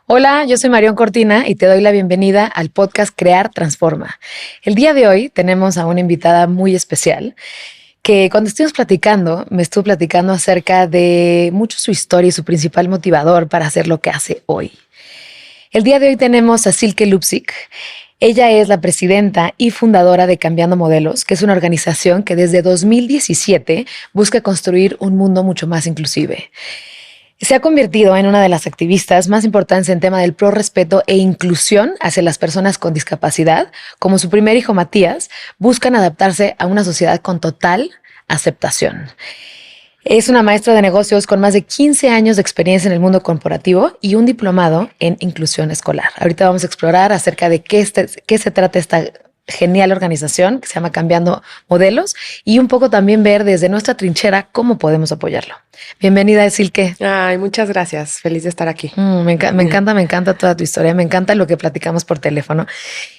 Hola, yo soy Marión Cortina y te doy la bienvenida al podcast Crear Transforma. El día de hoy tenemos a una invitada muy especial que cuando estuvimos platicando, me estuvo platicando acerca de mucho su historia y su principal motivador para hacer lo que hace hoy. El día de hoy tenemos a Silke Lupsik. Ella es la presidenta y fundadora de Cambiando Modelos, que es una organización que desde 2017 busca construir un mundo mucho más inclusive. Se ha convertido en una de las activistas más importantes en tema del pro respeto e inclusión hacia las personas con discapacidad. Como su primer hijo Matías, buscan adaptarse a una sociedad con total aceptación. Es una maestra de negocios con más de 15 años de experiencia en el mundo corporativo y un diplomado en inclusión escolar. Ahorita vamos a explorar acerca de qué se trata esta genial organización que se llama Cambiando Modelos y un poco también ver desde nuestra trinchera cómo podemos apoyarlo. Bienvenida, Silke. Ay, muchas gracias. Feliz de estar aquí. Me encanta toda tu historia. Me encanta lo que platicamos por teléfono.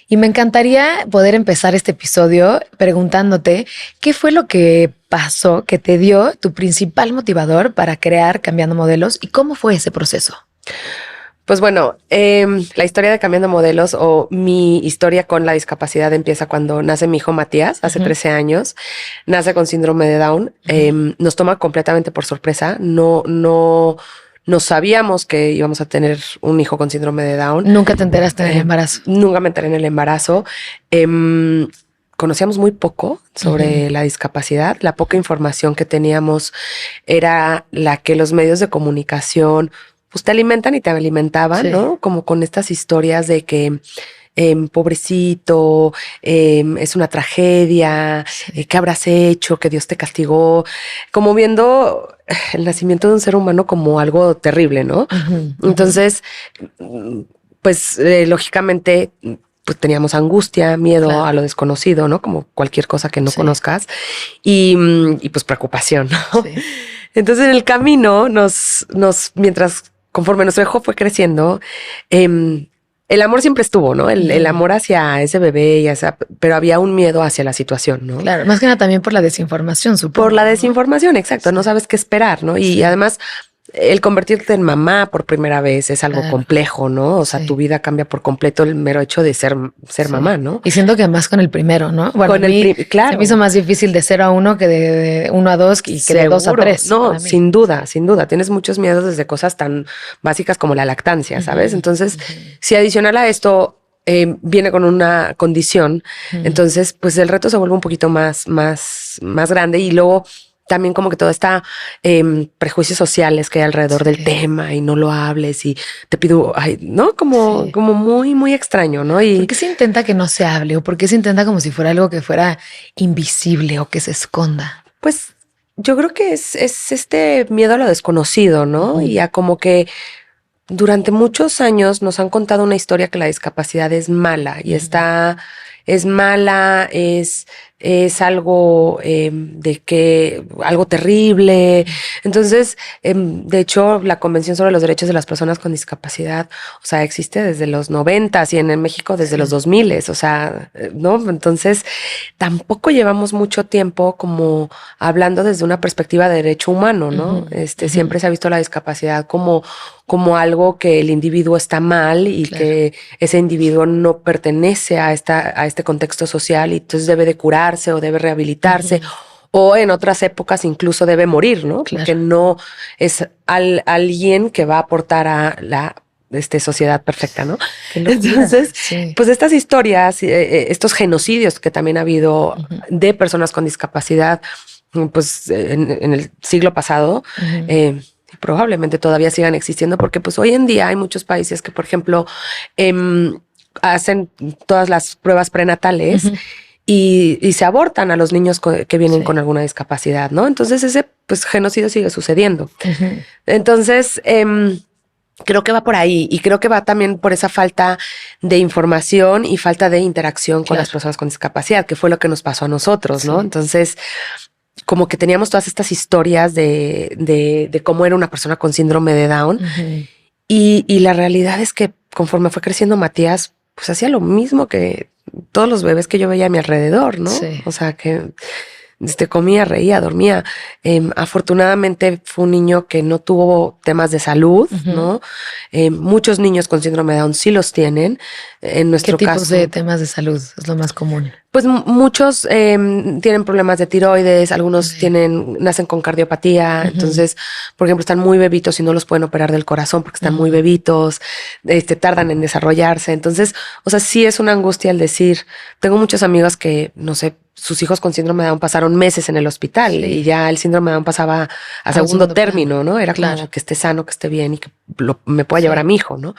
Y me encantaría poder empezar este episodio preguntándote qué fue lo que pasó que te dio tu principal motivador para crear Cambiando Modelos y cómo fue ese proceso. Pues bueno, la historia de Cambiando Modelos o mi historia con la discapacidad empieza cuando nace mi hijo Matías, hace 13 años. Nace con síndrome de Down. Nos toma completamente por sorpresa. No sabíamos que íbamos a tener un hijo con síndrome de Down. ¿Nunca te enteraste en el embarazo? Nunca me enteré en el embarazo. Conocíamos muy poco sobre la discapacidad. La poca información que teníamos era la que los medios de comunicación pues te alimentan y te alimentaban, sí, ¿no? Como con estas historias de que pobrecito, es una tragedia, sí, ¿qué habrás hecho? Que Dios te castigó. Como viendo el nacimiento de un ser humano como algo terrible, ¿no? Entonces, pues lógicamente pues teníamos angustia, miedo, claro, a lo desconocido, ¿no? Como cualquier cosa que no, sí, conozcas y pues preocupación, ¿no? Sí. Entonces en el camino mientras conforme nuestro hijo fue creciendo, el amor siempre estuvo, ¿no? El amor hacia ese bebé y pero había un miedo hacia la situación, ¿no? Claro, más que nada también por la desinformación, supongo. Por la desinformación, ¿no? Exacto. Sí. No sabes qué esperar, ¿no? Y sí, además el convertirte en mamá por primera vez es algo, claro, complejo, ¿no? O sea, sí, tu vida cambia por completo el mero hecho de ser sí, mamá, ¿no? Y siento que más con el primero, ¿no? Bueno, claro, se me hizo más difícil de 0 a 1 que de 1 a 2 y que de 2 a 3. No, sin duda, sin duda. Tienes muchos miedos desde cosas tan básicas como la lactancia, ¿sabes? Entonces, si adicional a esto viene con una condición, entonces, pues el reto se vuelve un poquito más grande y luego también como que todo está prejuicios sociales que hay alrededor, sí, del tema y no lo hables y te pido, ay, ¿no? Como, sí, como muy, muy extraño, ¿no? Y ¿por qué se intenta que no se hable o por qué se intenta como si fuera algo que fuera invisible o que se esconda? Pues yo creo que es este miedo a lo desconocido, ¿no? Y a como que durante muchos años nos han contado una historia que la discapacidad es mala y es mala, es algo de que algo terrible. Entonces, de hecho, la Convención sobre los Derechos de las Personas con Discapacidad, o sea, existe desde los 90s y en México desde los 2000s, o sea, ¿no? Entonces, tampoco llevamos mucho tiempo como hablando desde una perspectiva de derecho humano, ¿no? Siempre se ha visto la discapacidad como algo que el individuo está mal y claro, que ese individuo no pertenece a este contexto social y entonces debe de curarse o debe rehabilitarse o en otras épocas incluso debe morir, ¿no? Claro. Porque no es alguien que va a aportar a la sociedad perfecta, ¿no? Entonces, sí, pues estas historias, estos genocidios que también ha habido de personas con discapacidad, pues en el siglo pasado, probablemente todavía sigan existiendo porque pues hoy en día hay muchos países que, por ejemplo, hacen todas las pruebas prenatales y se abortan a los niños que vienen, sí, con alguna discapacidad, ¿no? Entonces ese pues genocidio sigue sucediendo. Entonces, creo que va por ahí y creo que va también por esa falta de información y falta de interacción con, claro, las personas con discapacidad, que fue lo que nos pasó a nosotros, sí, ¿no? Entonces, como que teníamos todas estas historias de cómo era una persona con síndrome de Down. Y la realidad es que conforme fue creciendo Matías, pues hacía lo mismo que todos los bebés que yo veía a mi alrededor, ¿no? Sí. O sea, que comía, reía, dormía. Afortunadamente fue un niño que no tuvo temas de salud, ¿no? Muchos niños con síndrome de Down sí los tienen. En nuestro ¿Qué tipos caso, de temas de salud es lo más común? pues muchos tienen problemas de tiroides, algunos nacen con cardiopatía, entonces, por ejemplo, están muy bebitos y no los pueden operar del corazón porque están muy bebitos, tardan en desarrollarse. Entonces, o sea, sí es una angustia el decir, tengo muchos amigos que, no sé, sus hijos con síndrome de Down pasaron meses en el hospital y ya el síndrome de Down pasaba a segundo término, ¿no? Era como que esté sano, que esté bien y que me pueda llevar a mi hijo, ¿no?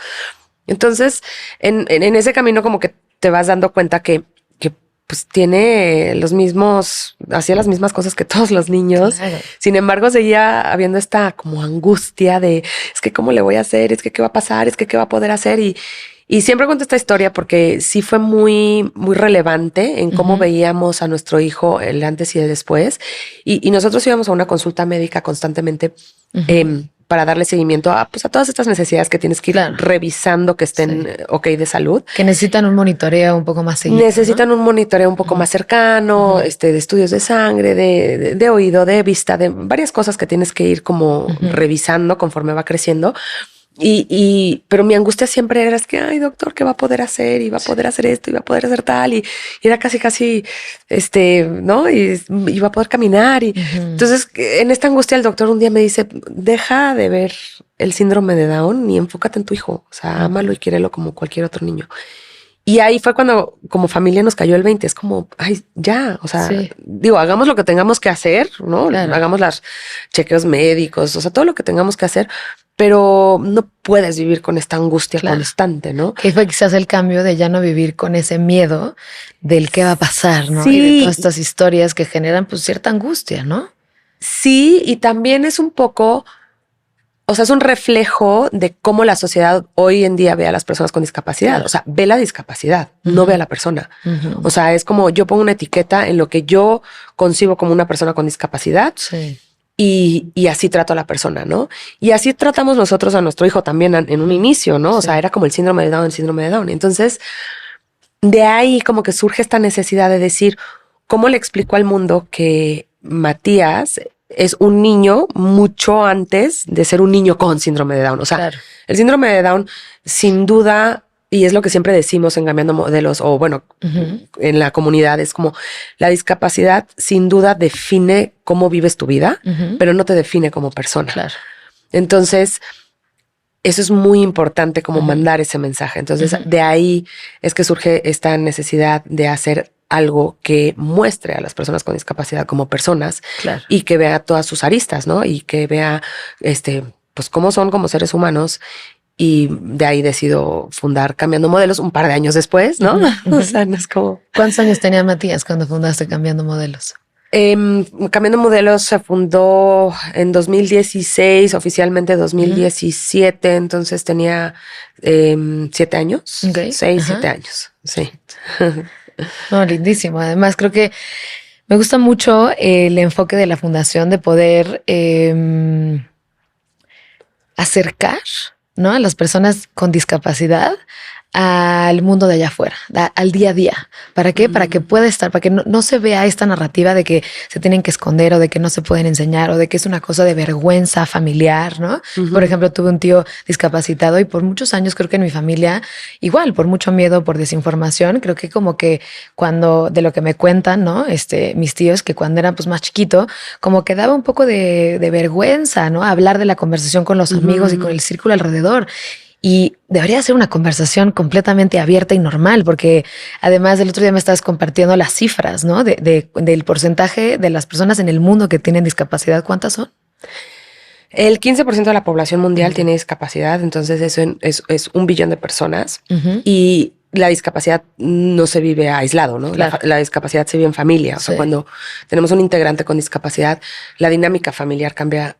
Entonces, en ese camino como que te vas dando cuenta que pues tiene hacía las mismas cosas que todos los niños. Claro. Sin embargo, seguía habiendo esta como angustia de, es que cómo le voy a hacer, es que qué va a pasar, es que qué va a poder hacer. Y siempre cuento esta historia porque sí fue muy, muy relevante en cómo veíamos a nuestro hijo el antes y el después. Y nosotros íbamos a una consulta médica constantemente, para darle seguimiento a todas estas necesidades que tienes que ir revisando que estén ok de salud. Que necesitan un monitoreo un poco más seguido. Necesitan un monitoreo un poco más cercano, de estudios de sangre, de oído, de vista, de varias cosas que tienes que ir como revisando conforme va creciendo. Pero mi angustia siempre era, es que, ay, doctor, ¿qué va a poder hacer? Y va a poder hacer esto, y va a poder hacer tal. Y era casi, ¿no? Y va a poder caminar. Y entonces, en esta angustia, el doctor un día me dice, deja de ver el síndrome de Down y enfócate en tu hijo. O sea, ámalo y quiérelo como cualquier otro niño. Y ahí fue cuando como familia nos cayó el 20. Es como, ay, ya, o sea, digo, hagamos lo que tengamos que hacer, ¿no? Claro. Hagamos los chequeos médicos, o sea, todo lo que tengamos que hacer, pero no puedes vivir con esta angustia constante, ¿no? Que fue quizás el cambio de ya no vivir con ese miedo del qué va a pasar, ¿no? Sí. Y de todas estas historias que generan pues cierta angustia, ¿no? Sí, y también es un poco... O sea, es un reflejo de cómo la sociedad hoy en día ve a las personas con discapacidad. Claro. O sea, ve la discapacidad, no ve a la persona. O sea, es como yo pongo una etiqueta en lo que yo concibo como una persona con discapacidad y así trato a la persona, ¿no? Y así tratamos nosotros a nuestro hijo también en un inicio, ¿no? O sea, era como el síndrome de Down, el síndrome de Down. Entonces, de ahí como que surge esta necesidad de decir, ¿cómo le explico al mundo que Matías es un niño mucho antes de ser un niño con síndrome de Down? O sea, el síndrome de Down, sin duda, y es lo que siempre decimos en Cambiando Modelos, o bueno, en la comunidad, es como la discapacidad sin duda define cómo vives tu vida, pero no te define como persona. Claro. Entonces, eso es muy importante como mandar ese mensaje. Entonces, de ahí es que surge esta necesidad de hacer algo que muestre a las personas con discapacidad como personas y que vea todas sus aristas, ¿no? Y que vea, pues cómo son como seres humanos. Y de ahí decido fundar Cambiando Modelos un par de años después, ¿no? O sea, no es como... ¿Cuántos años tenía Matías cuando fundaste Cambiando Modelos? Cambiando Modelos se fundó en 2016, oficialmente 2017, entonces tenía 7 años, 6, 7 años, sí. No, lindísimo. Además, creo que me gusta mucho el enfoque de la fundación de poder acercar, ¿no?, a las personas con discapacidad al mundo de allá afuera, al día a día. ¿Para qué? Para que pueda estar, para que no se vea esta narrativa de que se tienen que esconder o de que no se pueden enseñar o de que es una cosa de vergüenza familiar, ¿no? Por ejemplo, tuve un tío discapacitado y por muchos años creo que en mi familia, igual, por mucho miedo, por desinformación, creo que como que cuando, de lo que me cuentan, ¿no? Mis tíos, que cuando eran pues más chiquito, como que daba un poco de vergüenza, ¿no? Hablar de la conversación con los amigos y con el círculo alrededor. Y debería ser una conversación completamente abierta y normal, porque además del otro día me estabas compartiendo las cifras, ¿no? Del porcentaje de las personas en el mundo que tienen discapacidad. ¿Cuántas son? El 15% de la población mundial tiene discapacidad, entonces eso es 1 billón de personas. Y la discapacidad no se vive aislado, ¿no? Claro. La discapacidad se vive en familia. O sea, cuando tenemos un integrante con discapacidad, la dinámica familiar cambia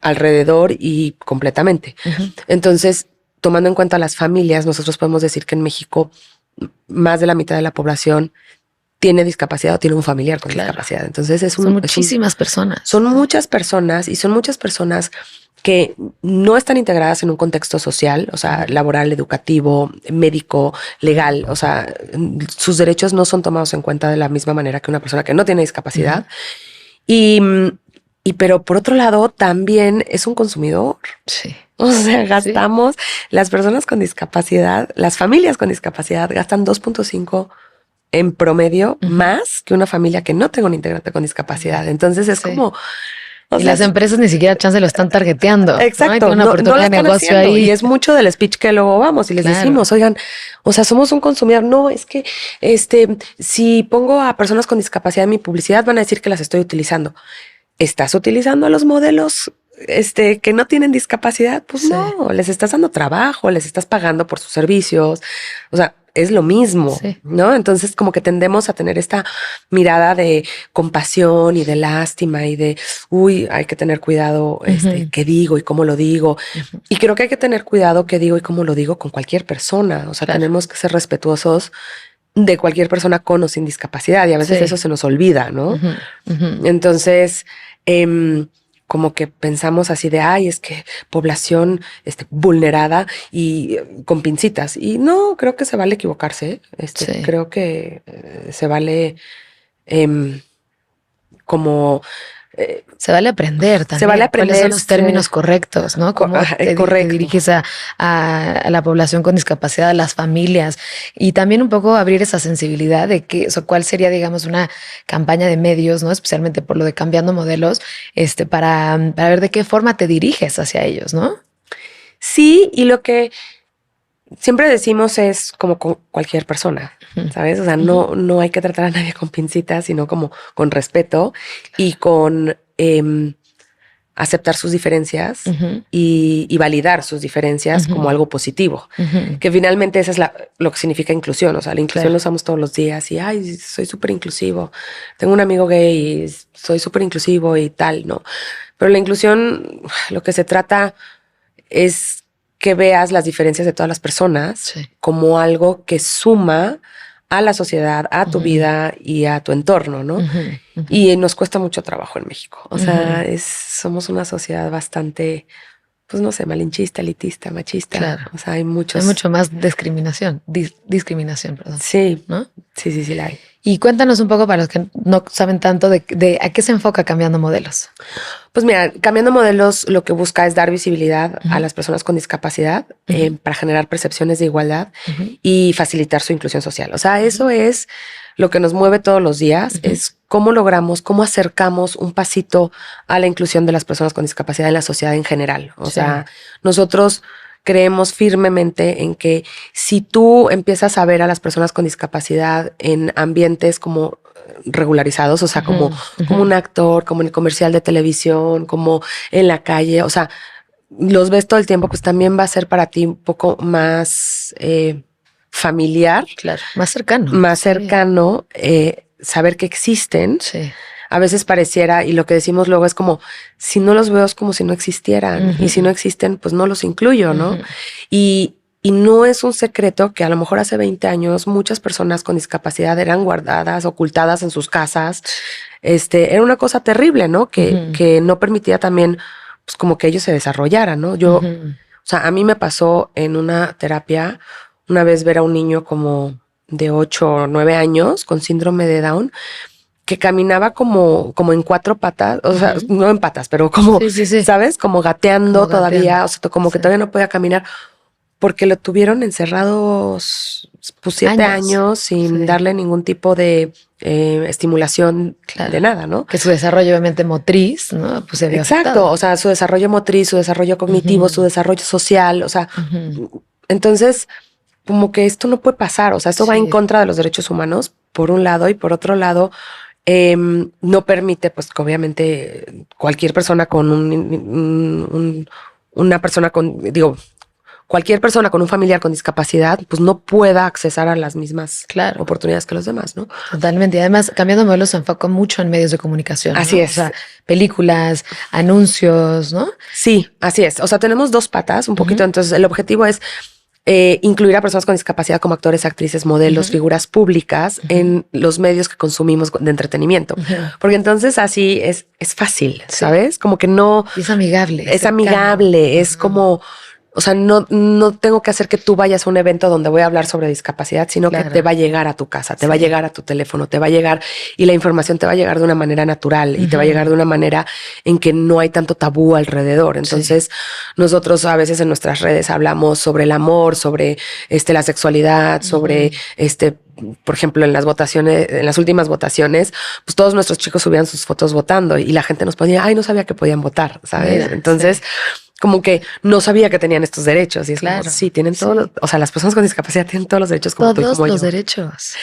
alrededor y completamente. Entonces, tomando en cuenta las familias, nosotros podemos decir que en México más de la mitad de la población tiene discapacidad o tiene un familiar con discapacidad. Entonces son muchísimas personas. Son muchas personas y son muchas personas que no están integradas en un contexto social, o sea, laboral, educativo, médico, legal, o sea, sus derechos no son tomados en cuenta de la misma manera que una persona que no tiene discapacidad. Y, pero por otro lado, también es un consumidor. Sí. O sea, gastamos, las personas con discapacidad, las familias con discapacidad gastan 2.5 en promedio más que una familia que no tenga un integrante con discapacidad. Entonces es como... y las empresas ni siquiera chance lo están targeteando. Exacto, ¿no? no lo están haciendo. Y es mucho del speech que luego vamos y les decimos, oigan, o sea, somos un consumidor. No, es que si pongo a personas con discapacidad en mi publicidad van a decir que las estoy utilizando. ¿Estás utilizando a los modelos que no tienen discapacidad? Pues no, les estás dando trabajo, les estás pagando por sus servicios. O sea, es lo mismo, ¿no? Entonces como que tendemos a tener esta mirada de compasión y de lástima y de, hay que tener cuidado qué digo y cómo lo digo. Y creo que hay que tener cuidado qué digo y cómo lo digo con cualquier persona. O sea, tenemos que ser respetuosos de cualquier persona con o sin discapacidad y a veces eso se nos olvida, ¿no? Entonces, como que pensamos así de, es que población vulnerada y con pincitas. Y no, creo que se vale equivocarse. Creo que se vale como... se vale aprender también. Se vale aprender. ¿Cuáles son los términos correctos, no? ¿Cómo te diriges a la población con discapacidad, a las familias? Y también un poco abrir esa sensibilidad de cuál sería, digamos, una campaña de medios, ¿no? Especialmente por lo de cambiando modelos, para ver de qué forma te diriges hacia ellos, ¿no? Sí, y lo que siempre decimos es como con cualquier persona, ¿sabes? O sea, no hay que tratar a nadie con pincitas, sino como con respeto y con aceptar sus diferencias y validar sus diferencias como algo positivo. Que finalmente esa es lo que significa inclusión. O sea, la inclusión lo usamos todos los días y, soy súper inclusivo. Tengo un amigo gay y soy súper inclusivo y tal, ¿no? Pero la inclusión, lo que se trata es que veas las diferencias de todas las personas como algo que suma a la sociedad, a tu vida y a tu entorno, ¿no? Y nos cuesta mucho trabajo en México. O sea, somos una sociedad bastante, pues no sé, malinchista, elitista, machista. Claro. O sea, hay mucho más discriminación, perdón. Sí, ¿no? Sí, la hay. Y cuéntanos un poco para los que no saben tanto de a qué se enfoca Cambiando Modelos. Pues mira, Cambiando Modelos lo que busca es dar visibilidad a las personas con discapacidad para generar percepciones de igualdad y facilitar su inclusión social. O sea, eso es lo que nos mueve todos los días, es cómo logramos, cómo acercamos un pasito a la inclusión de las personas con discapacidad en la sociedad en general. O sea, nosotros creemos firmemente en que si tú empiezas a ver a las personas con discapacidad en ambientes como regularizados, o sea, como un actor, como en el comercial de televisión, como en la calle, o sea, los ves todo el tiempo, pues también va a ser para ti un poco más familiar. Claro, más cercano. Más cercano, saber que existen. Sí. A veces pareciera, y lo que decimos luego es como, si no los veo es como si no existieran, y si no existen, pues no los incluyo, ¿no? Y no es un secreto que a lo mejor hace 20 años muchas personas con discapacidad eran guardadas, ocultadas en sus casas. Era una cosa terrible, ¿no? Que no permitía también, pues como que ellos se desarrollaran, ¿no? O sea, a mí me pasó en una terapia una vez ver a un niño como de 8 o 9 años con síndrome de Down, que caminaba como en 4 patas, o sea, no en patas, pero como, ¿sabes? Como gateando todavía, o sea, como que todavía no podía caminar, porque lo tuvieron encerrados pues 7 años sin darle ningún tipo de estimulación de nada, ¿no? Que su desarrollo obviamente motriz, ¿no? Pues se vio afectado. O sea, su desarrollo motriz, su desarrollo cognitivo, su desarrollo social, o sea, entonces como que esto no puede pasar, o sea, esto va en contra de los derechos humanos, por un lado, y por otro lado, no permite, pues, que obviamente cualquier persona con cualquier persona con un familiar con discapacidad, pues no pueda accesar a las mismas oportunidades que los demás, ¿no? Totalmente. Y además, Cambiando Modelos se enfoca mucho en medios de comunicación. Así es. O sea, películas, anuncios, ¿no? Sí, así es. O sea, tenemos 2 patas un poquito. Entonces, el objetivo es incluir a personas con discapacidad como actores, actrices, modelos, figuras públicas en los medios que consumimos de entretenimiento. Porque entonces así es fácil, ¿sabes? Como que no... Es amigable. Es amigable, es como... O sea, no tengo que hacer que tú vayas a un evento donde voy a hablar sobre discapacidad, sino que te va a llegar a tu casa, te va a llegar a tu teléfono, te va a llegar y la información te va a llegar de una manera natural y te va a llegar de una manera en que no hay tanto tabú alrededor. Entonces, nosotros a veces en nuestras redes hablamos sobre el amor, sobre la sexualidad, sobre por ejemplo, en las votaciones, en las últimas votaciones, pues todos nuestros chicos subían sus fotos votando y la gente nos ponía, ay, no sabía que podían votar, ¿sabes? Mira, entonces, como que no sabía que tenían estos derechos. Y es claro, como, sí, tienen todos los, o sea, las personas con discapacidad tienen todos los derechos como tú y como yo. Todos los derechos.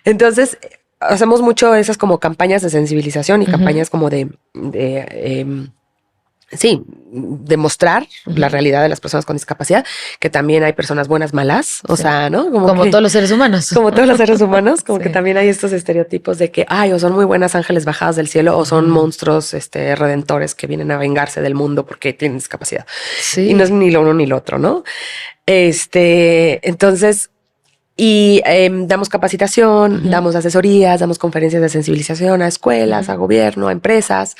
Entonces, hacemos mucho esas como campañas de sensibilización y campañas como de demostrar la realidad de las personas con discapacidad, que también hay personas buenas, malas, o sea, ¿no? Como todos los seres humanos. Como todos los seres humanos, como que también hay estos estereotipos de que, ay, o son muy buenas ángeles bajados del cielo, o son monstruos redentores que vienen a vengarse del mundo porque tienen discapacidad. Sí. Y no es ni lo uno ni lo otro, ¿no? Entonces... Y damos capacitación, damos asesorías, damos conferencias de sensibilización a escuelas, a gobierno, a empresas.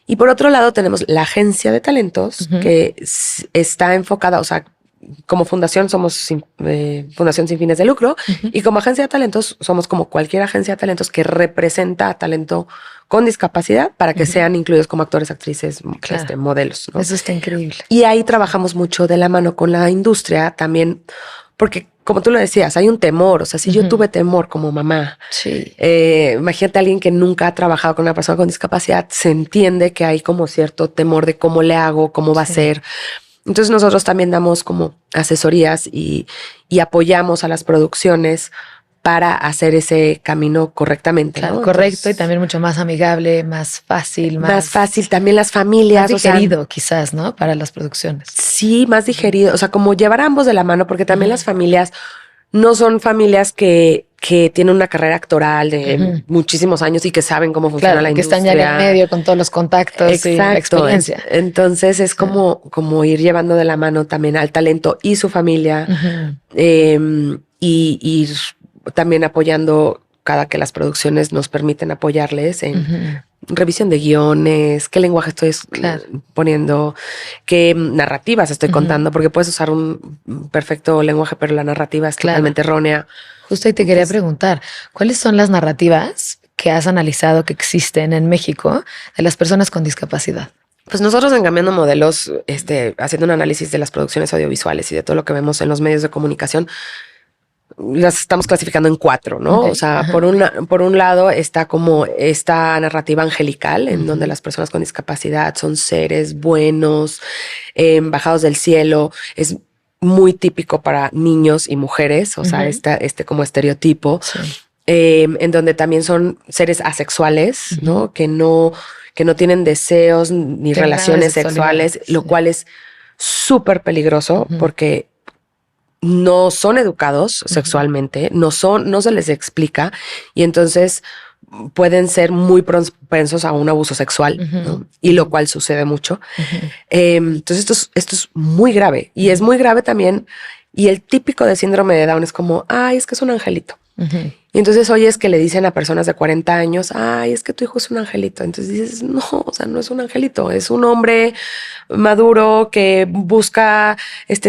Y por otro lado tenemos la agencia de talentos que está enfocada, o sea, como fundación somos fundación sin fines de lucro y como agencia de talentos somos como cualquier agencia de talentos que representa a talento con discapacidad para que sean incluidos como actores, actrices, modelos, ¿no? Eso está increíble. Y ahí trabajamos mucho de la mano con la industria también, porque como tú lo decías, hay un temor. O sea, si yo tuve temor como mamá, imagínate a alguien que nunca ha trabajado con una persona con discapacidad, se entiende que hay como cierto temor de cómo le hago, cómo va a ser. Entonces nosotros también damos como asesorías y apoyamos a las producciones para hacer ese camino correctamente. Claro, ¿no? correcto. Entonces, Y también mucho más amigable, más fácil. Más fácil. También las familias. Más digerido, quizás, ¿no? Para las producciones. Sí, más digerido. O sea, como llevar a ambos de la mano, porque también las familias no son familias que tienen una carrera actoral de muchísimos años y que saben cómo funciona la industria. Que están ya en medio con todos los contactos y la experiencia. Entonces es como ir llevando de la mano también al talento y su familia y ir también apoyando cada que las producciones nos permiten apoyarles en revisión de guiones, qué lenguaje estoy poniendo, qué narrativas estoy contando, porque puedes usar un perfecto lenguaje, pero la narrativa es totalmente errónea. Justo ahí te quería preguntar, ¿cuáles son las narrativas que has analizado que existen en México de las personas con discapacidad? Pues nosotros en Cambiando Modelos, haciendo un análisis de las producciones audiovisuales y de todo lo que vemos en los medios de comunicación, las estamos clasificando en 4, ¿no? O sea, por un lado está como esta narrativa angelical, en donde las personas con discapacidad son seres buenos, bajados del cielo. Es muy típico para niños y mujeres, o sea, como estereotipo, en donde también son seres asexuales, ¿no? Que no tienen deseos ni relaciones sexuales, lo cual es súper peligroso porque no son educados sexualmente, no se les explica y entonces pueden ser muy propensos a un abuso sexual, ¿no? Y lo cual sucede mucho. Entonces esto es muy grave y es muy grave también. Y el típico de síndrome de Down es como, ay, es que es un angelito. Y entonces oyes que le dicen a personas de 40 años, ay, es que tu hijo es un angelito. Entonces dices, no, o sea, no es un angelito, es un hombre maduro que busca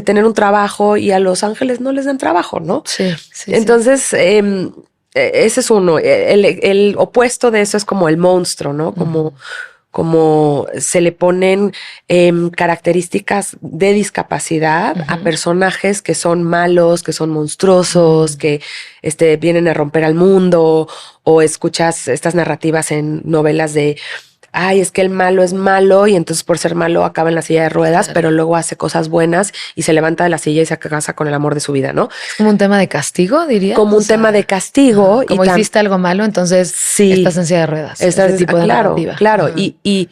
tener un trabajo y a los ángeles no les dan trabajo, ¿no? Sí. Entonces, ese es uno. El opuesto de eso es como el monstruo, ¿no? Como se le ponen características de discapacidad a personajes que son malos, que son monstruosos, que vienen a romper al mundo, o escuchas estas narrativas en novelas de ay, es que el malo es malo y entonces por ser malo acaba en la silla de ruedas, pero luego hace cosas buenas y se levanta de la silla y se casa con el amor de su vida, ¿no? Es como un tema de castigo, diría. Como un tema de castigo. Como hiciste algo malo, entonces estás en silla de ruedas. Ese tipo de narrativa. Claro. Y,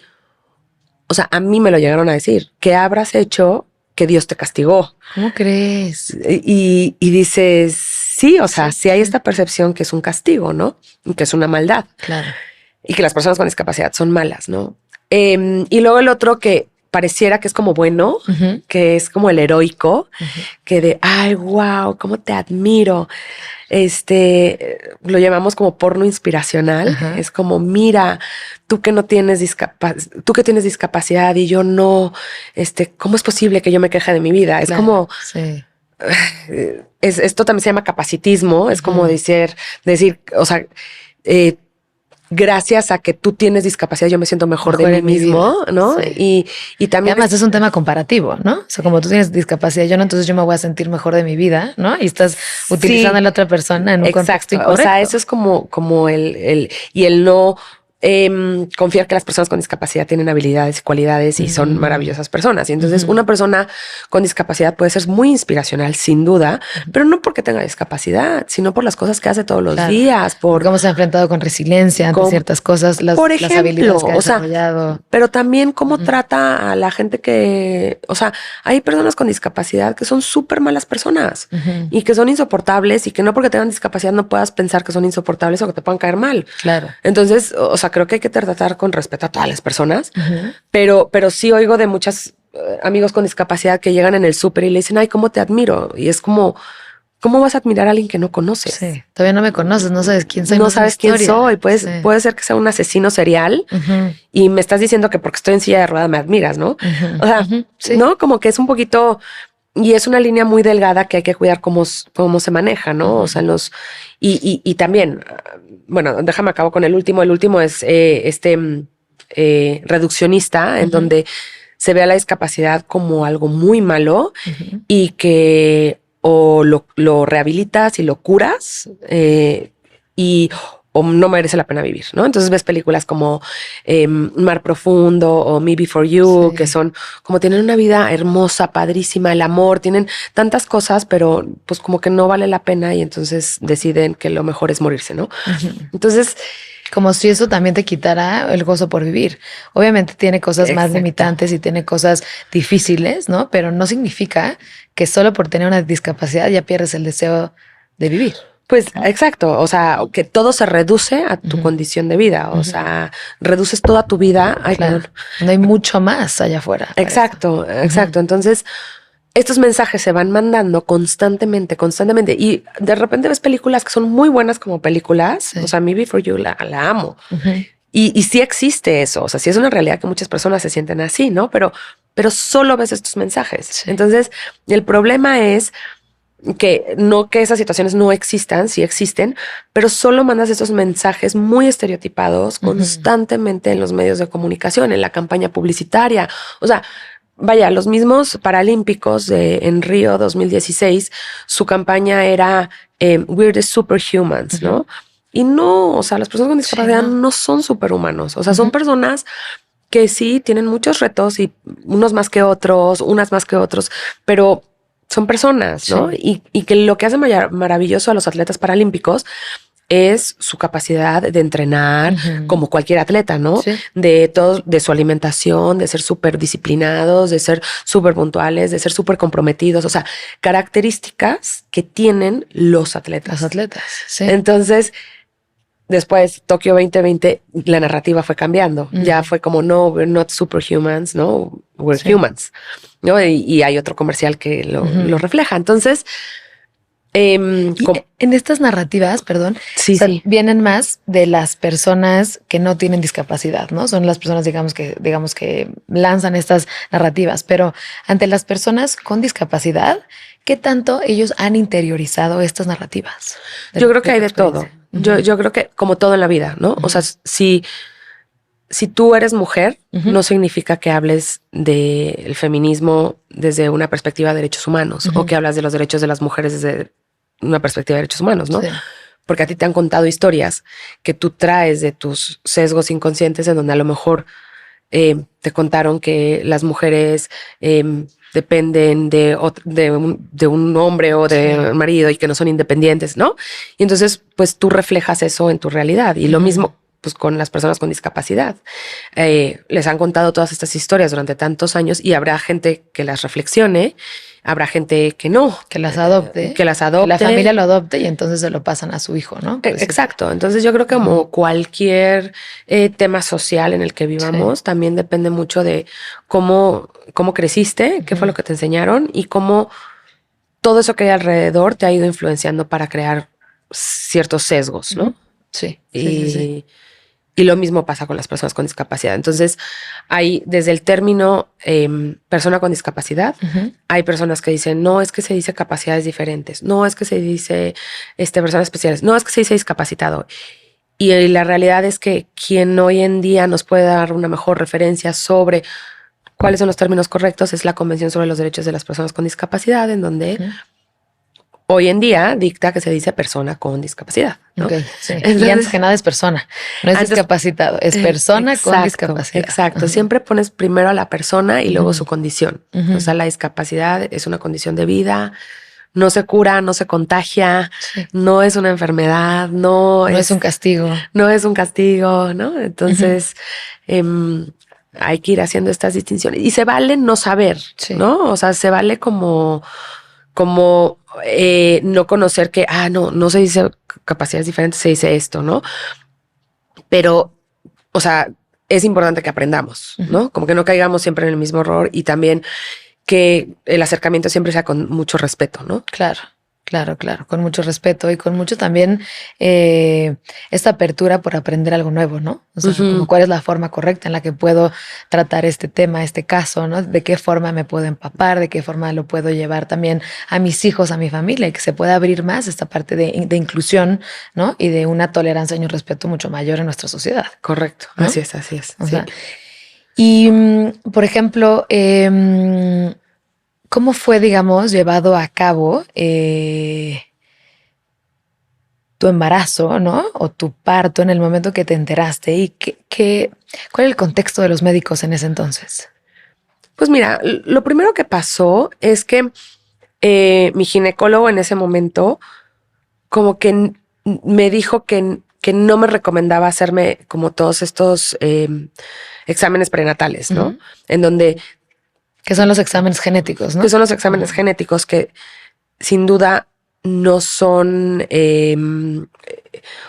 o sea, a mí me lo llegaron a decir, ¿qué habrás hecho que Dios te castigó? ¿Cómo crees? Y dices, sí, o sea, sí hay esta percepción que es un castigo, ¿no? Que es una maldad. Claro. Y que las personas con discapacidad son malas, ¿no? Y luego el otro que pareciera que es como bueno, que es como el heroico, que de, ay, wow, cómo te admiro. Lo llamamos como porno inspiracional. Es como, mira, tú que tienes discapacidad y yo no, ¿cómo es posible que yo me queje de mi vida? Es como, esto también se llama capacitismo. Es como decir, o sea, gracias a que tú tienes discapacidad, yo me siento mejor de mí mismo, ¿no? Sí. Y también además es un tema comparativo, ¿no? O sea, como tú tienes discapacidad, yo no, entonces yo me voy a sentir mejor de mi vida, ¿no? Y estás utilizando a la otra persona en un contexto incorrecto. O sea, eso es como el no confiar que las personas con discapacidad tienen habilidades y cualidades y son maravillosas personas. Y entonces una persona con discapacidad puede ser muy inspiracional, sin duda, pero no porque tenga discapacidad, sino por las cosas que hace todos los días, por cómo se ha enfrentado con resiliencia ante ciertas cosas, por ejemplo, las habilidades que ha desarrollado. Pero también cómo trata a la gente que, o sea, hay personas con discapacidad que son súper malas personas y que son insoportables y que no porque tengan discapacidad no puedas pensar que son insoportables o que te puedan caer mal. Claro. Entonces, o sea, creo que hay que tratar con respeto a todas las personas, pero sí oigo de muchos amigos con discapacidad que llegan en el súper y le dicen, ay, cómo te admiro. Y es como, ¿cómo vas a admirar a alguien que no conoces? Sí, todavía no me conoces, no sabes quién soy. No sabes quién soy. Puede ser que sea un asesino serial y me estás diciendo que porque estoy en silla de ruedas me admiras, ¿no? O sea, ¿no? Como que es un poquito... Y es una línea muy delgada que hay que cuidar cómo se maneja, ¿no? O sea, y también, bueno, déjame acabo con el último. El último es reduccionista, en donde se ve a la discapacidad como algo muy malo y que o lo rehabilitas y lo curas o no merece la pena vivir, ¿no? Entonces ves películas como Mar Profundo o Me Before You, que son como tienen una vida hermosa, padrísima, el amor, tienen tantas cosas, pero pues como que no vale la pena y entonces deciden que lo mejor es morirse, ¿no? Entonces... Como si eso también te quitara el gozo por vivir. Obviamente tiene cosas más limitantes y tiene cosas difíciles, ¿no? Pero no significa que solo por tener una discapacidad ya pierdes el deseo de vivir. Pues exacto, o sea, que todo se reduce a tu condición de vida, o sea, reduces toda tu vida. Ay, claro. No hay mucho más allá afuera. Exacto. Entonces, estos mensajes se van mandando constantemente y de repente ves películas que son muy buenas como películas, o sea, Me Before You la amo. Y sí existe eso, o sea, sí es una realidad que muchas personas se sienten así, ¿no? Pero solo ves estos mensajes. Entonces, el problema es que esas situaciones no existan, sí existen, pero solo mandas esos mensajes muy estereotipados constantemente en los medios de comunicación, en la campaña publicitaria. O sea, vaya, los mismos paralímpicos en Río 2016, su campaña era We're the Superhumans, ¿no? Y no, o sea, las personas con discapacidad no son superhumanos, o sea, son personas que sí tienen muchos retos y unos más que otros, unas más que otros, pero son personas, ¿no? Y que lo que hace maravilloso a los atletas paralímpicos es su capacidad de entrenar como cualquier atleta, ¿no? De su alimentación, de ser súper disciplinados, de ser súper puntuales, de ser súper comprometidos, o sea, características que tienen los atletas. Los atletas, sí. Entonces, después, Tokio 2020, la narrativa fue cambiando. Ya fue como, no, we're not superhumans, no, we're humans, ¿no? Y hay otro comercial que lo refleja. Entonces, en estas narrativas, perdón, vienen más de las personas que no tienen discapacidad, ¿no? Son las personas, digamos que lanzan estas narrativas, pero ante las personas con discapacidad, ¿qué tanto ellos han interiorizado estas narrativas? Yo creo que hay de todo. Yo creo que como todo en la vida, ¿no? O sea, si tú eres mujer, no significa que hables del feminismo desde una perspectiva de derechos humanos o que hablas de los derechos de las mujeres desde una perspectiva de derechos humanos, ¿no? Sí. Porque a ti te han contado historias que tú traes de tus sesgos inconscientes en donde a lo mejor te contaron que las mujeres dependen de un hombre o de un marido y que no son independientes, ¿no? Y entonces, pues tú reflejas eso en tu realidad. Y lo mismo pues, con las personas con discapacidad. Les han contado todas estas historias durante tantos años y habrá gente que las reflexione, habrá gente que no. Que las adopte. Que las adopte. Que la familia lo adopte y entonces se lo pasan a su hijo, ¿no? Pues Exacto. Entonces yo creo que como cualquier tema social en el que vivamos, también depende mucho de cómo creciste, qué fue lo que te enseñaron y cómo todo eso que hay alrededor te ha ido influenciando para crear ciertos sesgos, ¿no? Sí. Y lo mismo pasa con las personas con discapacidad. Entonces, hay desde el término persona con discapacidad, hay personas que dicen, no, es que se dice capacidades diferentes, no, es que se dice personas especiales, no, es que se dice discapacitado. Y la realidad es que quien hoy en día nos puede dar una mejor referencia sobre cuáles son los términos correctos es la Convención sobre los Derechos de las Personas con Discapacidad, en donde hoy en día dicta que se dice persona con discapacidad, ¿no? Okay, sí. Entonces, y antes que nada es persona, no es discapacitado, es persona con discapacidad. Exacto, siempre pones primero a la persona y luego su condición. O sea, la discapacidad es una condición de vida, no se cura, no se contagia, no es una enfermedad, no es un castigo. No es un castigo, ¿no? Entonces, hay que ir haciendo estas distinciones. Y se vale no saber, ¿no? O sea, se vale como no conocer que, no se dice capacidades diferentes, se dice esto, ¿no? Pero, o sea, es importante que aprendamos, ¿no? Como que no caigamos siempre en el mismo error y también que el acercamiento siempre sea con mucho respeto, ¿no? Claro. Con mucho respeto y con mucho también esta apertura por aprender algo nuevo, ¿no? O sea, como cuál es la forma correcta en la que puedo tratar este tema, este caso, ¿no? De qué forma me puedo empapar, de qué forma lo puedo llevar también a mis hijos, a mi familia, y que se pueda abrir más esta parte de inclusión, ¿no? Y de una tolerancia y un respeto mucho mayor en nuestra sociedad. Correcto, ¿no? Así es. O sea, y, por ejemplo, ¿cómo fue, digamos, llevado a cabo tu embarazo, ¿no? O tu parto en el momento que te enteraste? ¿Y cuál era el contexto de los médicos en ese entonces? Pues mira, lo primero que pasó es que mi ginecólogo en ese momento como que me dijo que no me recomendaba hacerme como todos estos exámenes prenatales, ¿no? En donde... Que son los exámenes genéticos, ¿no? Que son los exámenes genéticos que sin duda no son,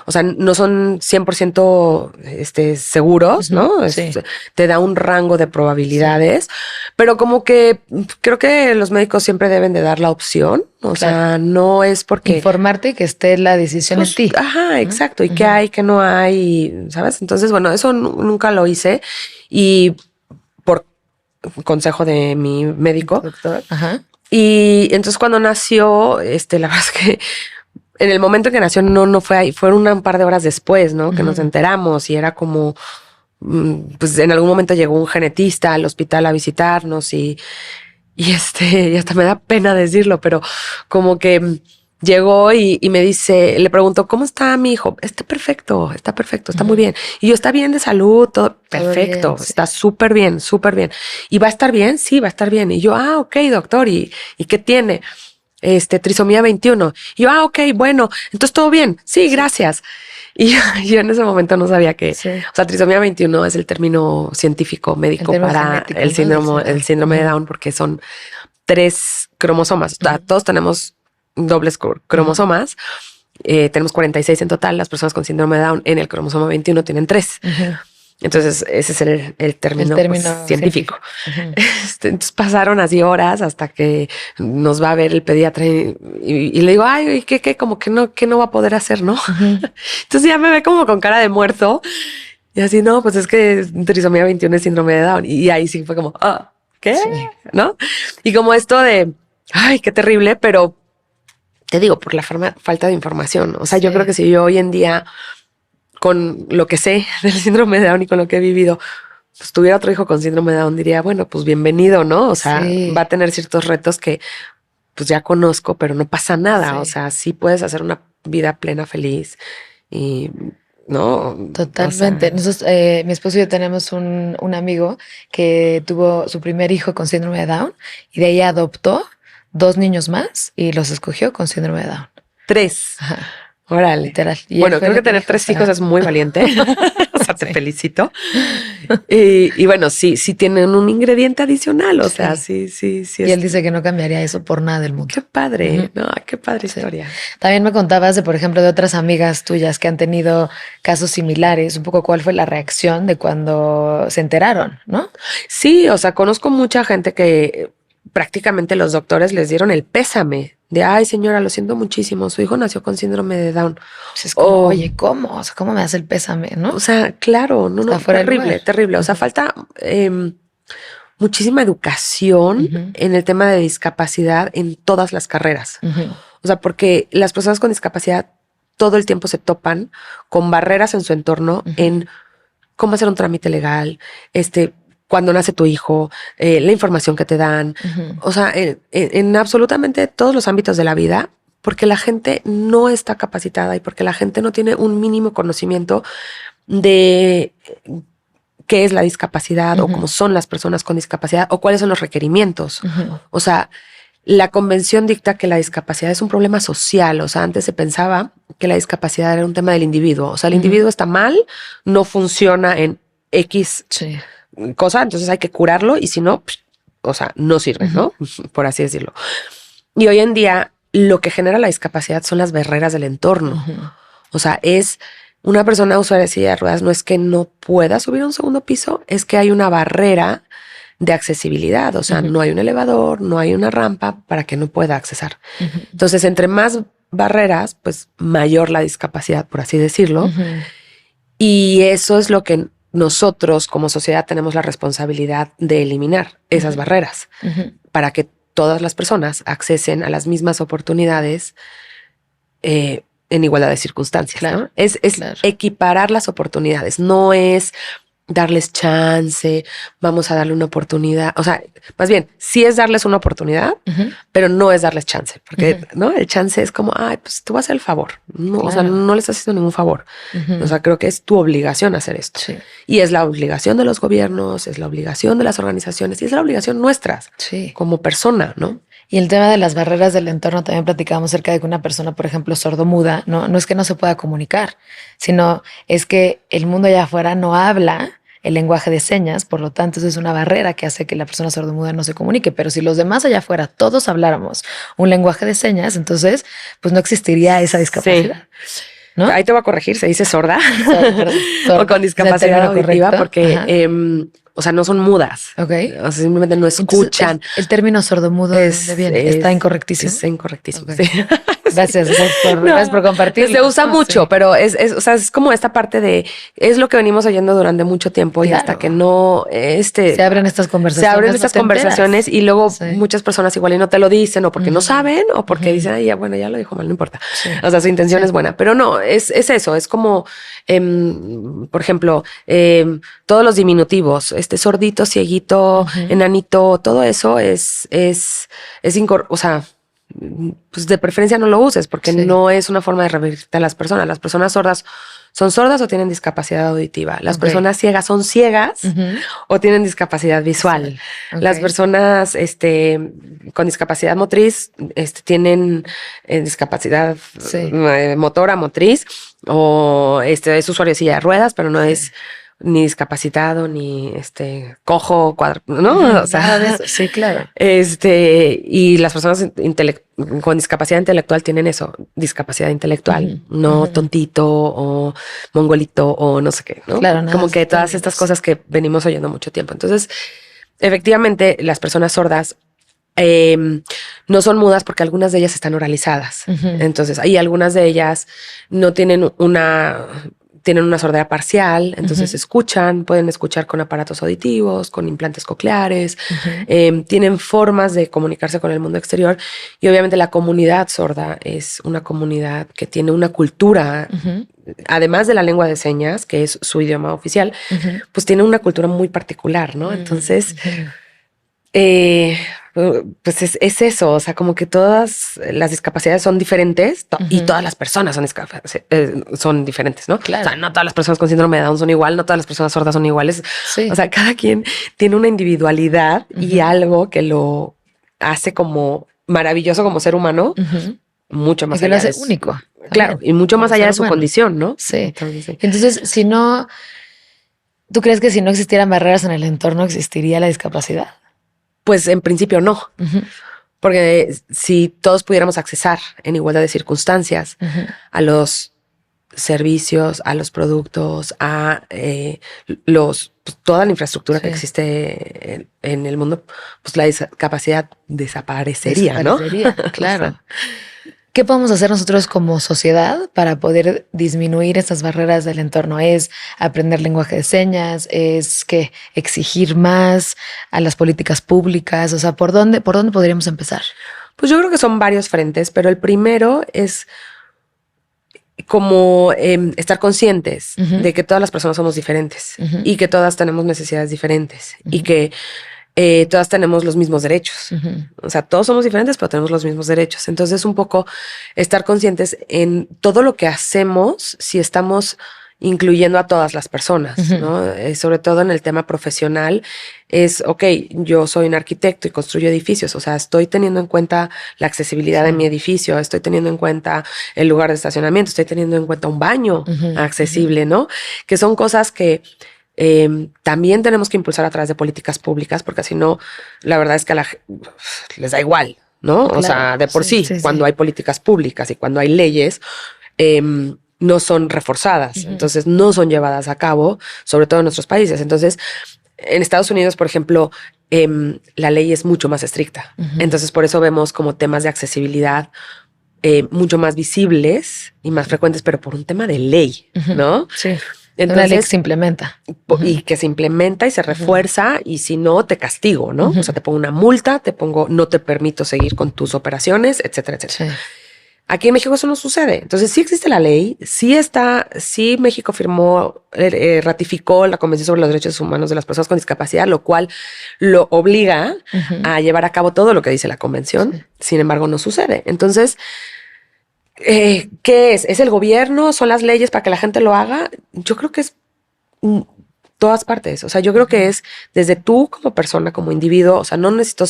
o sea, no son 100% seguros, ¿no? Sí. Te da un rango de probabilidades, pero como que creo que los médicos siempre deben de dar la opción, o sea, no es porque... Informarte que esté la decisión en ti. Ajá, exacto, y qué hay, qué no hay, ¿sabes? Entonces, bueno, eso nunca lo hice y por consejo de mi médico. Doctor. Ajá. Y entonces cuando nació, la verdad es que en el momento en que nació no fue ahí, fueron un par de horas después, ¿no? Que nos enteramos y era como, pues en algún momento llegó un genetista al hospital a visitarnos y hasta me da pena decirlo, pero como que llegó y me dice, le preguntó, ¿cómo está mi hijo? Está perfecto, está muy bien. Y yo, ¿está bien de salud? Todo perfecto, bien, sí. Está súper bien. ¿Y va a estar bien? Sí, va a estar bien. Y yo, ok, doctor, ¿y qué tiene? Trisomía 21. Y yo, ok, bueno, entonces todo bien. Sí, gracias. Y yo en ese momento no sabía que, o sea, trisomía 21 es el término científico médico para el síndrome de Down, porque son 3 cromosomas. O sea, todos tenemos dobles cromosomas. Tenemos 46 en total. Las personas con síndrome de Down en el cromosoma 21 tienen 3. Entonces, ese es el término pues, científico. Entonces pasaron así horas hasta que nos va a ver el pediatra y le digo, ay, ¿qué? Como que no va a poder hacer, ¿no? Entonces ya me ve como con cara de muerto y así, no, pues es que trisomía 21 es síndrome de Down. Y ahí sí fue como, ¿qué? Sí. ¿No? Y como esto de, ay, qué terrible, pero te digo, por la falta de información. O sea, yo creo que si yo hoy en día, con lo que sé del síndrome de Down y con lo que he vivido, pues tuviera otro hijo con síndrome de Down, diría, bueno, pues bienvenido, ¿no? O sea, va a tener ciertos retos que pues ya conozco, pero no pasa nada. Sí. O sea, sí puedes hacer una vida plena, feliz y... No, totalmente. O sea, nosotros, mi esposo y yo tenemos un amigo que tuvo su primer hijo con síndrome de Down y de ahí adoptó 2 niños más y los escogió con síndrome de Down. 3. Ajá. Órale. literal. Y Bueno, él fue creo que el tener dijo, 3 hijos es muy valiente. O sea, te Sí. felicito. Y bueno, sí tienen un ingrediente adicional. O sea, sí. Y él dice que no cambiaría eso por nada del mundo. Qué padre, Ujú. ¿no? Qué padre Sí. historia. También me contabas de, por ejemplo, de otras amigas tuyas que han tenido casos similares, un poco cuál fue la reacción de cuando se enteraron, ¿no? Sí, o sea, conozco mucha gente que prácticamente los doctores les dieron el pésame de, ay, señora, lo siento muchísimo, su hijo nació con síndrome de Down. Pues es como, O, oye, ¿cómo? O sea, ¿cómo me hace el pésame, no? o sea, claro, Está no, fuera de terrible, lugar. terrible. O sea, Ujú, falta muchísima educación ujú, en el tema de discapacidad en todas las carreras. ujú, O sea, porque las personas con discapacidad todo el tiempo se topan con barreras en su entorno ujú, en cómo hacer un trámite legal, cuando nace tu hijo, la información que te dan, ujú, o sea, en absolutamente todos los ámbitos de la vida, porque la gente no está capacitada y porque la gente no tiene un mínimo conocimiento de qué es la discapacidad o ujú, cómo son las personas con discapacidad o cuáles son los requerimientos. ujú, O sea, la convención dicta que la discapacidad es un problema social. O sea, antes se pensaba que la discapacidad era un tema del individuo. O sea, el ujú. individuo está mal, no funciona en X Sí. cosa, entonces hay que curarlo y si no, o sea, no sirve, Ujú, ¿no? Por así decirlo. Y hoy en día lo que genera la discapacidad son las barreras del entorno. ujú, O sea, es una persona usuaria de silla de ruedas, no es que no pueda subir a un segundo piso, es que hay una barrera de accesibilidad. O sea, ujú, no hay un elevador, no hay una rampa para que no pueda accesar. ujú, Entonces, entre más barreras, pues mayor la discapacidad, por así decirlo. ujú, Y eso es lo que nosotros como sociedad tenemos la responsabilidad de eliminar, esas ujú, barreras, ujú. para que todas las personas accesen a las mismas oportunidades en igualdad de circunstancias, Claro, ¿no? Es claro. equiparar las oportunidades, no es darles chance, vamos a darle una oportunidad. O sea, más bien, sí es darles una oportunidad, Ujú, pero no es darles chance, porque ujú, ¿no? El chance es como, ay, pues tú vas a hacer el favor. No, o sea, claro. no le estás haciendo ningún favor. O Ujú, sea, creo que es tu obligación hacer esto. sí, Y es la obligación de los gobiernos, es la obligación de las organizaciones y es la obligación nuestras sí. como persona, ¿no? Y el tema de las barreras del entorno, también platicamos acerca de que una persona, por ejemplo, sordomuda, no es que no se pueda comunicar, sino es que el mundo allá afuera no habla el lenguaje de señas, por lo tanto, eso es una barrera que hace que la persona sordomuda no se comunique. Pero si los demás allá afuera todos habláramos un lenguaje de señas, entonces, pues no existiría esa Sí. discapacidad, ¿no? Ahí te voy a corregir, se dice sorda Perdón, o con ¿es el discapacidad término auditiva correcto? porque, Ajá, o sea, no son mudas. ok. O sea, simplemente no Entonces, escuchan. el término sordomudo, ¿de dónde Es, viene? ¿Está es, incorrectísimo? es incorrectísimo. Ok. Sí. Sí. Gracias por No, se compartirlo. usa No, mucho, sí, pero o sea, es como esta parte de, es lo que venimos oyendo durante mucho tiempo y hasta que claro. no, Se abren estas se abren conversaciones, no estas te conversaciones enteras. y luego Sí. muchas personas igual y no te lo dicen o porque no Ujú, saben o porque ujú, dicen, ay, ya, bueno, ya lo dijo mal, no importa. sí, O sea, su intención sí. es buena, pero no, es eso, es como, por ejemplo, todos los diminutivos, sordito, cieguito, Ujú, enanito, todo eso o sea, pues de preferencia no lo uses porque sí. no es una forma de referirte a las personas. Las personas sordas son sordas o tienen discapacidad auditiva. Las Ok. personas ciegas son ciegas Ujú, o tienen discapacidad visual. visual. Ok. Las personas con discapacidad motriz tienen discapacidad Sí, motora, motriz, o es usuario de silla de ruedas, pero no sí. es ni discapacitado, ni cojo, ¿no? Ujú, O nada de sea, eso. Sí, claro. y las personas con discapacidad intelectual tienen eso, discapacidad intelectual, Ujú, no ujú. tontito o mongolito o no sé qué, ¿no? Claro, nada de Como que esos todas estas términos. cosas que venimos oyendo mucho tiempo. Entonces, efectivamente, las personas sordas no son mudas porque algunas de ellas están oralizadas. Ujú, Entonces, hay algunas de ellas no tienen una sordera parcial, entonces ujú, escuchan, pueden escuchar con aparatos auditivos, con implantes cocleares, ujú, tienen formas de comunicarse con el mundo exterior y obviamente la comunidad sorda es una comunidad que tiene una cultura, ujú, además de la lengua de señas, que es su idioma oficial, ujú, pues tiene una cultura muy particular, ¿no? Entonces, ujú, eh, pues es eso, o sea, como que todas las discapacidades son diferentes y ujú. todas las personas son diferentes, ¿no? O sea, Claro. no todas las personas con síndrome de Down son igual, no todas las personas sordas son iguales. O Sí. sea, cada quien tiene una individualidad y Ujú, algo que lo hace como maravilloso como ser humano, ujú. mucho Y más que lo allá hace de eso. único. Claro, y mucho más como allá ser de su humano. condición, ¿no? Sí. Entonces, sí. Entonces, si no, ¿tú crees que si no existieran barreras en el entorno existiría la discapacidad? Pues en principio no, Ujú, porque si todos pudiéramos accesar en igualdad de circunstancias ujú. a los servicios, a los productos, a los pues, toda la infraestructura que Sí. existe en el mundo, pues la discapacidad desaparecería, ¿no? Desaparecería, O sea, claro. ¿Qué podemos hacer nosotros como sociedad para poder disminuir estas barreras del entorno? ¿Es aprender lenguaje de señas? ¿Es que exigir más a las políticas públicas? O sea, por dónde podríamos empezar? pues yo creo que son varios frentes, pero el primero es como estar conscientes Ujú, de que todas las personas somos diferentes ujú, y que todas tenemos necesidades diferentes y ujú, que todas tenemos los mismos derechos. ujú. O sea, todos somos diferentes, pero tenemos los mismos derechos. Entonces, un poco estar conscientes en todo lo que hacemos, si estamos incluyendo a todas las personas, Ujú. ¿no? Sobre todo en el tema profesional, es, ok, yo soy un arquitecto y construyo edificios, o sea, estoy teniendo en cuenta la accesibilidad de Sí. mi edificio, estoy teniendo en cuenta el lugar de estacionamiento, estoy teniendo en cuenta un baño Ujú, ujú. accesible, ¿no? Que son cosas que también tenemos que impulsar a través de políticas públicas, porque si no, la verdad es que les da igual, ¿no? O Claro, sea, de por sí, sí, sí, cuando sí. hay políticas públicas y cuando hay leyes, no son reforzadas, Ujú, entonces no son llevadas a cabo, sobre todo en nuestros países. Entonces, en Estados Unidos, por ejemplo, la ley es mucho más estricta. ujú, Entonces, por eso vemos como temas de accesibilidad mucho más visibles y más frecuentes, pero por un tema de ley, ujú. ¿no? Sí, una ley que Entonces, se implementa. y Ujú, que se implementa y se ujú, refuerza y si no te castigo, ¿no? O ujú. sea, te pongo una multa, te pongo, no te permito seguir con tus operaciones, etcétera, etcétera. Sí. Aquí en México eso no sucede. Entonces sí existe la ley, sí México firmó, ratificó la Convención sobre los Derechos Humanos de las Personas con Discapacidad, lo cual lo obliga Ujú, a llevar a cabo todo lo que dice la Convención. sí. Sin embargo, no sucede. Entonces, ¿qué es? ¿Es el gobierno? ¿Son las leyes para que la gente lo haga? Yo creo que es mm, todas partes. O sea, yo creo que Ujú, es desde tú como persona, como individuo. O sea, no necesito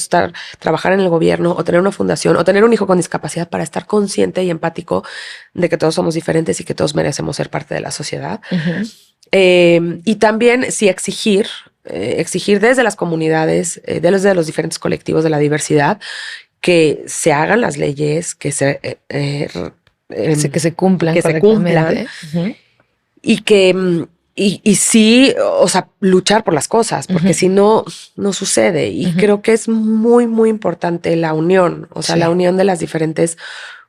trabajar en el gobierno o tener una fundación o tener un hijo con discapacidad para estar consciente y empático de que todos somos diferentes y que todos merecemos ser parte de la sociedad. ujú. Y también sí exigir desde las comunidades, desde los diferentes colectivos de la diversidad, que se hagan las leyes, Que se cumplan que se cumplan correctamente. Ujú, y que y sí, o sea, luchar por las cosas, porque ujú, si no, no sucede. Y ujú. creo que es muy, muy importante la unión, o sea, la Sí. unión de las diferentes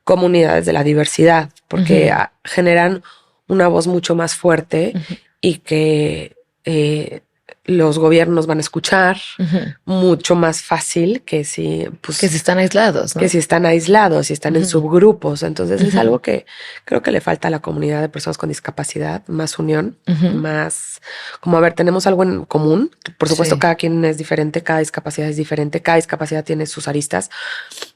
comunidades de la diversidad, porque Ujú, generan una voz mucho más fuerte ujú, y que los gobiernos van a escuchar ujú. mucho más fácil que si, Que pues, si están aislados, que ¿no? si están aislados, si están en Ujú, subgrupos. Entonces es ujú, algo que creo que le falta a la comunidad de personas con discapacidad, más unión, ujú. más como, a ver, tenemos algo en común. Por supuesto, Sí. cada quien es diferente, cada discapacidad es diferente, cada discapacidad tiene sus aristas,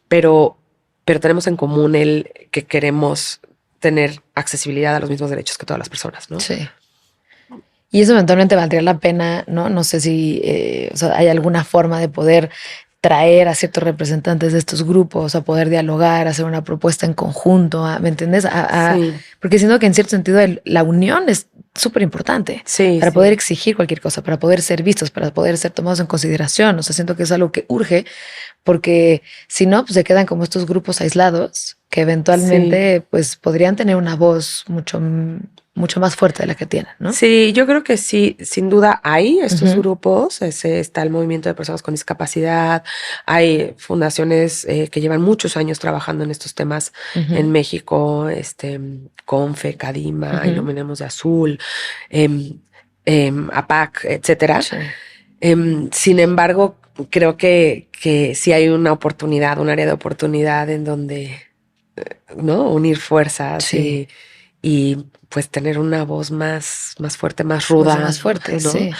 pero, pero tenemos en común el que queremos tener accesibilidad a los mismos derechos que todas las personas, ¿no? Sí. Y eso eventualmente valdría la pena, ¿no? No sé si o sea, hay alguna forma de poder traer a ciertos representantes de estos grupos a poder dialogar, hacer una propuesta en conjunto, ¿me entiendes? Sí, Porque siento que en cierto sentido la unión es súper importante sí, para poder sí. exigir cualquier cosa, para poder ser vistos, para poder ser tomados en consideración. O sea, siento que es algo que urge porque si no, pues se quedan como estos grupos aislados que Sí. eventualmente pues podrían tener una voz mucho más fuerte de la que tienen, ¿no? Sí, yo creo que sí, sin duda hay estos Ujú, grupos, está el movimiento de personas con discapacidad, hay fundaciones que llevan muchos años trabajando en estos temas ujú, en México, CONFE, Cadima, ujú. Iluminemos de Azul, em, APAC, etcétera. Sí. Sin embargo, creo que sí hay una oportunidad, un área de oportunidad en donde, ¿no? Unir fuerzas Sí, y pues tener una voz más fuerte, más mucho más ruda, fuerte, ¿no? sí.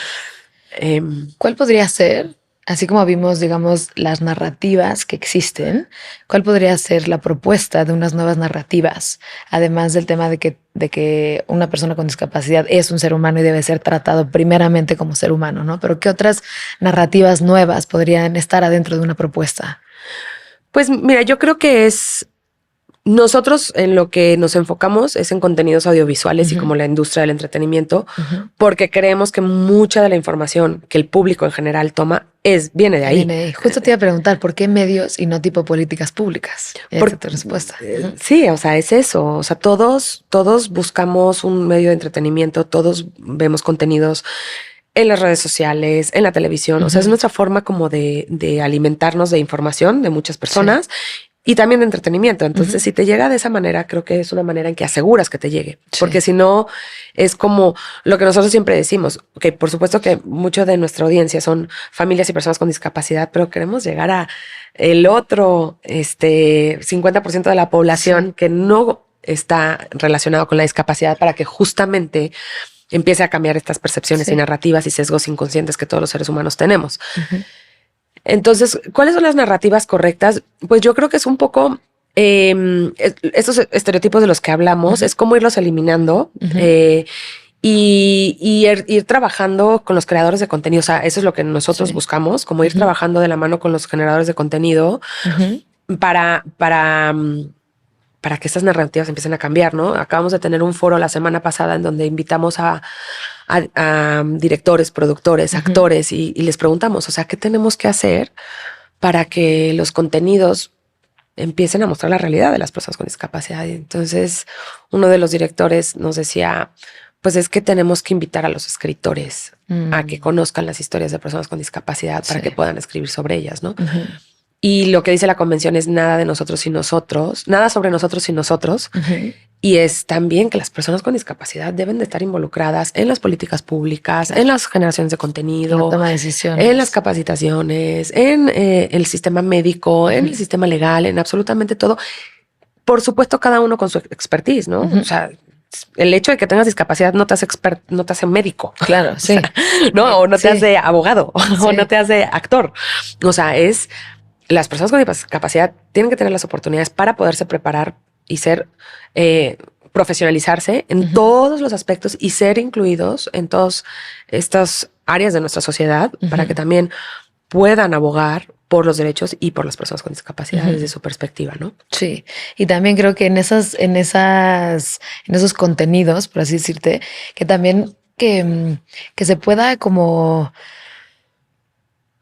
Em, ¿Cuál podría ser, así como vimos, digamos, las narrativas que existen, cuál podría ser la propuesta de unas nuevas narrativas, además del tema de que una persona con discapacidad es un ser humano y debe ser tratado primeramente como ser humano, ¿no? Pero ¿qué otras narrativas nuevas podrían estar adentro de una propuesta? pues mira, yo creo que es Nosotros en lo que nos enfocamos es en contenidos audiovisuales y como la industria del entretenimiento, porque creemos que mucha de la información que el público en general toma viene de ahí. Viene de ahí. Justo te iba a preguntar, ¿por qué medios y no tipo políticas públicas? Por tu respuesta. Sí, o sea, es eso. O sea, todos buscamos un medio de entretenimiento, todos vemos contenidos en las redes sociales, en la televisión. O sea, es nuestra forma como de alimentarnos de información de muchas personas. Sí. Y también de entretenimiento. Entonces, si te llega de esa manera, creo que es una manera en que aseguras que te llegue. Sí. Porque si no, es como lo que nosotros siempre decimos, que por supuesto que mucho de nuestra audiencia son familias y personas con discapacidad, pero queremos llegar a el otro 50% de la población sí. que no está relacionado con la discapacidad para que justamente empiece a cambiar estas percepciones sí. y narrativas y sesgos inconscientes que todos los seres humanos tenemos. Entonces, ¿cuáles son las narrativas correctas? Pues yo creo que es un poco estos estereotipos de los que hablamos, es como irlos eliminando y ir trabajando con los creadores de contenido. O sea, eso es lo que nosotros sí. buscamos, como ir trabajando de la mano con los generadores de contenido para que estas narrativas empiecen a cambiar, ¿no? Acabamos de tener un foro la semana pasada en donde invitamos a directores, productores, actores y les preguntamos, o sea, ¿qué tenemos que hacer para que los contenidos empiecen a mostrar la realidad de las personas con discapacidad? Y entonces uno de los directores nos decía, pues es que tenemos que invitar a los escritores a que conozcan las historias de personas con discapacidad para que puedan escribir sobre ellas, ¿no? Y lo que dice la convención es nada de nosotros y nosotros, nada sobre nosotros y nosotros. Y es también que las personas con discapacidad deben de estar involucradas en las políticas públicas, en las generaciones de contenido, la toma de decisiones, en las capacitaciones, en el sistema médico, en el sistema legal, en absolutamente todo. Por supuesto, cada uno con su expertise, ¿no? O sea, el hecho de que tengas discapacidad no te hace no te hace médico. Claro, sí. O sea, ¿no? O no te hace abogado, o no te hace actor. O sea, las personas con discapacidad tienen que tener las oportunidades para poderse preparar y profesionalizarse en todos los aspectos y ser incluidos en todas estas áreas de nuestra sociedad para que también puedan abogar por los derechos y por las personas con discapacidad desde su perspectiva, ¿no? Sí. Y también creo que en esos contenidos, por así decirte, que también que se pueda como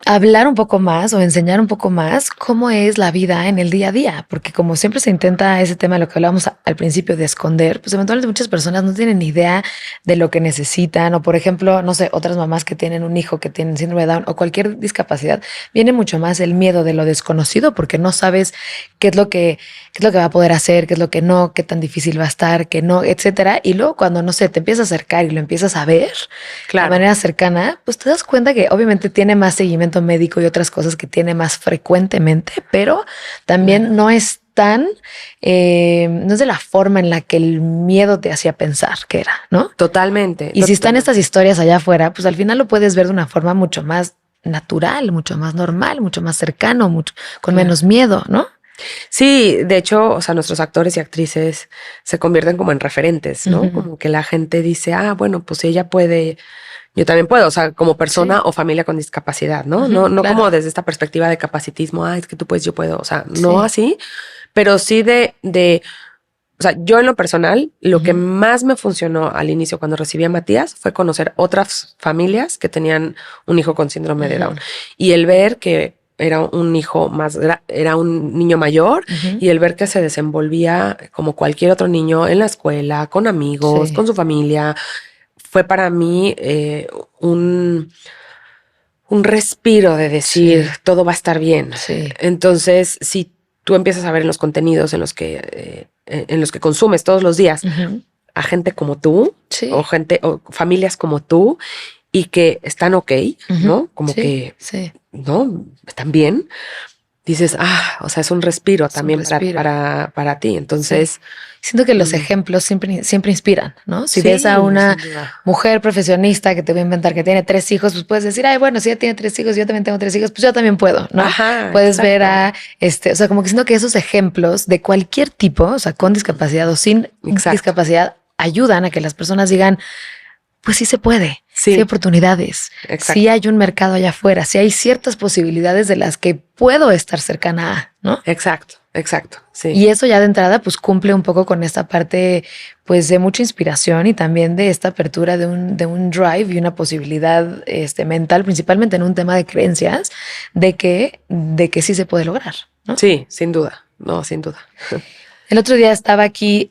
hablar un poco más o enseñar un poco más cómo es la vida en el día a día, porque como siempre se intenta ese tema de lo que hablábamos al principio de esconder, pues eventualmente muchas personas no tienen ni idea de lo que necesitan o por ejemplo, no sé, otras mamás que tienen un hijo que tienen síndrome de Down o cualquier discapacidad, viene mucho más el miedo de lo desconocido porque no sabes qué es lo que va a poder hacer, qué es lo que no, qué tan difícil va a estar, qué no, etcétera. Y luego cuando, no sé, te empiezas a acercar y lo empiezas a ver de manera cercana, pues te das cuenta que obviamente tiene más seguimiento médico y otras cosas que tiene más frecuentemente, pero también no es tan, no es de la forma en la que el miedo te hacía pensar que era, ¿no? Totalmente. Y si están estas historias allá afuera, pues al final lo puedes ver de una forma mucho más natural, mucho más normal, mucho más cercano, con menos miedo, ¿no? Sí, de hecho, o sea, nuestros actores y actrices se convierten como en referentes, ¿no? Como que la gente dice, bueno, pues ella puede, yo también puedo, o sea, como persona o familia con discapacidad, ¿no? No claro. Como desde esta perspectiva de capacitismo, es que tú puedes, yo puedo, o sea, no así, pero sí o sea, yo en lo personal, lo que más me funcionó al inicio cuando recibí a Matías fue conocer otras familias que tenían un hijo con síndrome de Down y el ver que era un hijo era un niño mayor y el ver que se desenvolvía como cualquier otro niño en la escuela, con amigos, con su familia, fue para mí un respiro de decir todo va a estar bien. Sí. Entonces, si tú empiezas a ver en los contenidos en los que consumes todos los días a gente como tú o familias como tú y que están ok, ¿no? Como que no están bien. Dices, o sea, es un respiro también para ti. Entonces, siento que los ejemplos siempre inspiran, ¿no? Si ves a una mujer profesionista que te voy a inventar que tiene 3 hijos, pues puedes decir, bueno, si ella tiene 3 hijos, yo también tengo 3 hijos, pues yo también puedo, ¿no? Puedes ver a o sea, como que siento que esos ejemplos de cualquier tipo, o sea, con discapacidad o sin discapacidad, ayudan a que las personas digan, pues sí se puede, sí hay oportunidades, sí hay un mercado allá afuera, sí hay ciertas posibilidades de las que puedo estar cercana a, ¿no? Exacto. exacto, sí. Y eso ya de entrada pues cumple un poco con esta parte pues de mucha inspiración y también de esta apertura de un drive y una posibilidad mental, principalmente en un tema de creencias, de que sí se puede lograr, ¿no? Sí, sin duda, no, sin duda. El otro día estaba aquí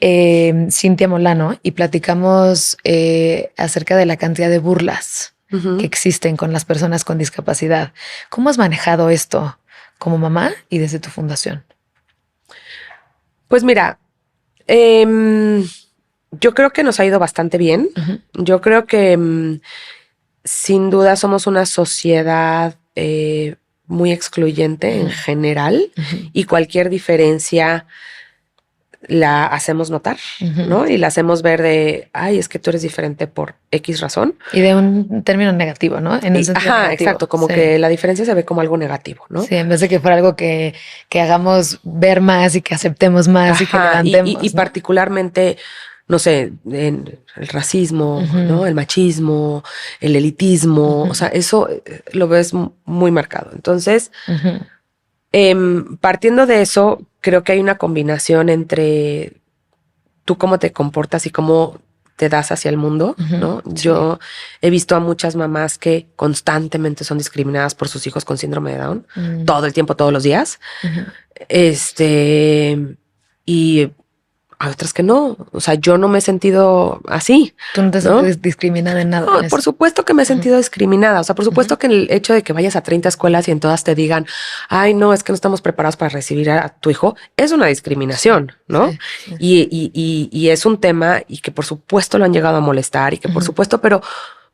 Cintia Molano y platicamos acerca de la cantidad de burlas que existen con las personas con discapacidad. ¿Cómo has manejado esto como mamá y desde tu fundación? Pues mira, yo creo que nos ha ido bastante bien. Yo creo que sin duda somos una sociedad muy excluyente en general y cualquier diferencia la hacemos notar, ¿no? Y la hacemos ver de, ay, es que tú eres diferente por X razón. Y de un término negativo, ¿no? En un sentido negativo. Exacto, como que la diferencia se ve como algo negativo, ¿no? Sí, en vez de que fuera algo que hagamos ver más y que aceptemos más y que levantemos. Y ¿no? particularmente, no sé, en el racismo, ¿no? El machismo, el elitismo, o sea, eso lo ves muy marcado. Entonces, partiendo de eso, creo que hay una combinación entre tú cómo te comportas y cómo te das hacia el mundo, ¿no? Sí. Yo he visto a muchas mamás que constantemente son discriminadas por sus hijos con síndrome de Down, todo el tiempo, todos los días. Y hay otras que no. O sea, yo no me he sentido así. Tú no te sientes discriminada en nada. No, por supuesto que me he sentido discriminada. O sea, por supuesto que el hecho de que vayas a 30 escuelas y en todas te digan, ay, no, es que no estamos preparados para recibir a tu hijo, es una discriminación, ¿no? Sí. Y es un tema y que por supuesto lo han llegado a molestar y que por supuesto, pero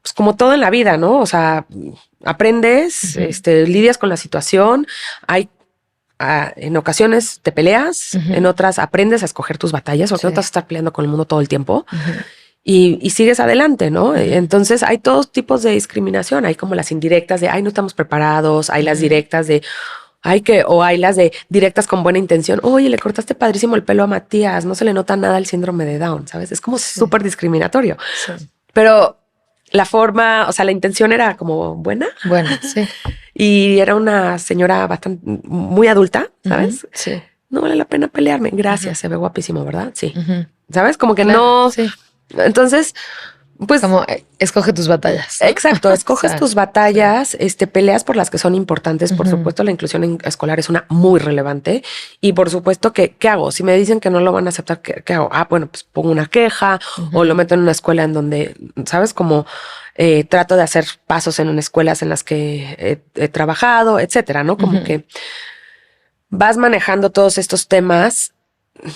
pues como todo en la vida, ¿no? O sea, aprendes, lidias con la situación, hay en ocasiones te peleas, en otras aprendes a escoger tus batallas, porque no te vas a estar peleando con el mundo todo el tiempo y sigues adelante, ¿no? Entonces hay todos tipos de discriminación. Hay como las indirectas de, ay, no estamos preparados. Hay las directas de, o hay las de directas con buena intención. Oye, le cortaste padrísimo el pelo a Matías. No se le nota nada el síndrome de Down, ¿sabes? Es como súper discriminatorio. Sí. Pero la forma, o sea, la intención era como buena. Bueno, sí. Y era una señora bastante, muy adulta, ¿sabes? Sí. No vale la pena pelearme. Gracias, se ve guapísimo, ¿verdad? Sí. ¿Sabes? Como que claro, no. Sí. Entonces, pues. Como escoge tus batallas, ¿no? Exacto, escoges tus batallas, peleas por las que son importantes. Por supuesto, la inclusión escolar es una muy relevante. Y por supuesto que, ¿qué hago? Si me dicen que no lo van a aceptar, ¿qué hago? Ah, bueno, pues pongo una queja o lo meto en una escuela en donde, ¿sabes? Como trato de hacer pasos en escuelas en las que he trabajado, etcétera, ¿no? Como que vas manejando todos estos temas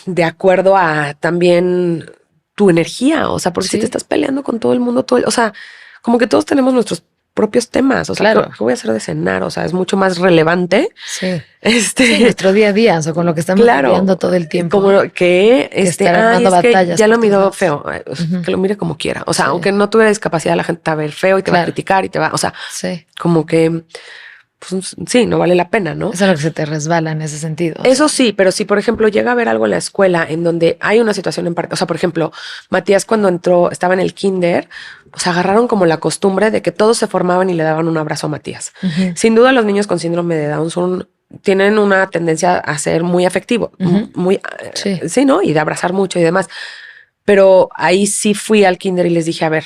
de acuerdo a también tu energía, o sea, porque si te estás peleando con todo el mundo, o sea, como que todos tenemos nuestros propios temas, o sea, claro. ¿Qué voy a hacer de cenar? O sea, es mucho más relevante. Sí. Sí, nuestro día a día, o sea, con lo que estamos viviendo todo el tiempo. Como que estar armando batallas. Que ya lo miro feo, que lo mire como quiera. O sea, aunque no tuviera discapacidad, la gente te va a ver feo y te va a criticar y te va, o sea, como que pues sí, no vale la pena, ¿no? Eso es lo que se te resbala en ese sentido. Eso sí, pero si, por ejemplo, llega a haber algo en la escuela en donde hay una situación en parte, o sea, por ejemplo, Matías cuando entró, estaba en el kinder, o sea, agarraron como la costumbre de que todos se formaban y le daban un abrazo a Matías. Sin duda, los niños con síndrome de Down tienen una tendencia a ser muy afectivo, muy, sí, ¿no? Y de abrazar mucho y demás. Pero ahí sí fui al kinder y les dije, a ver,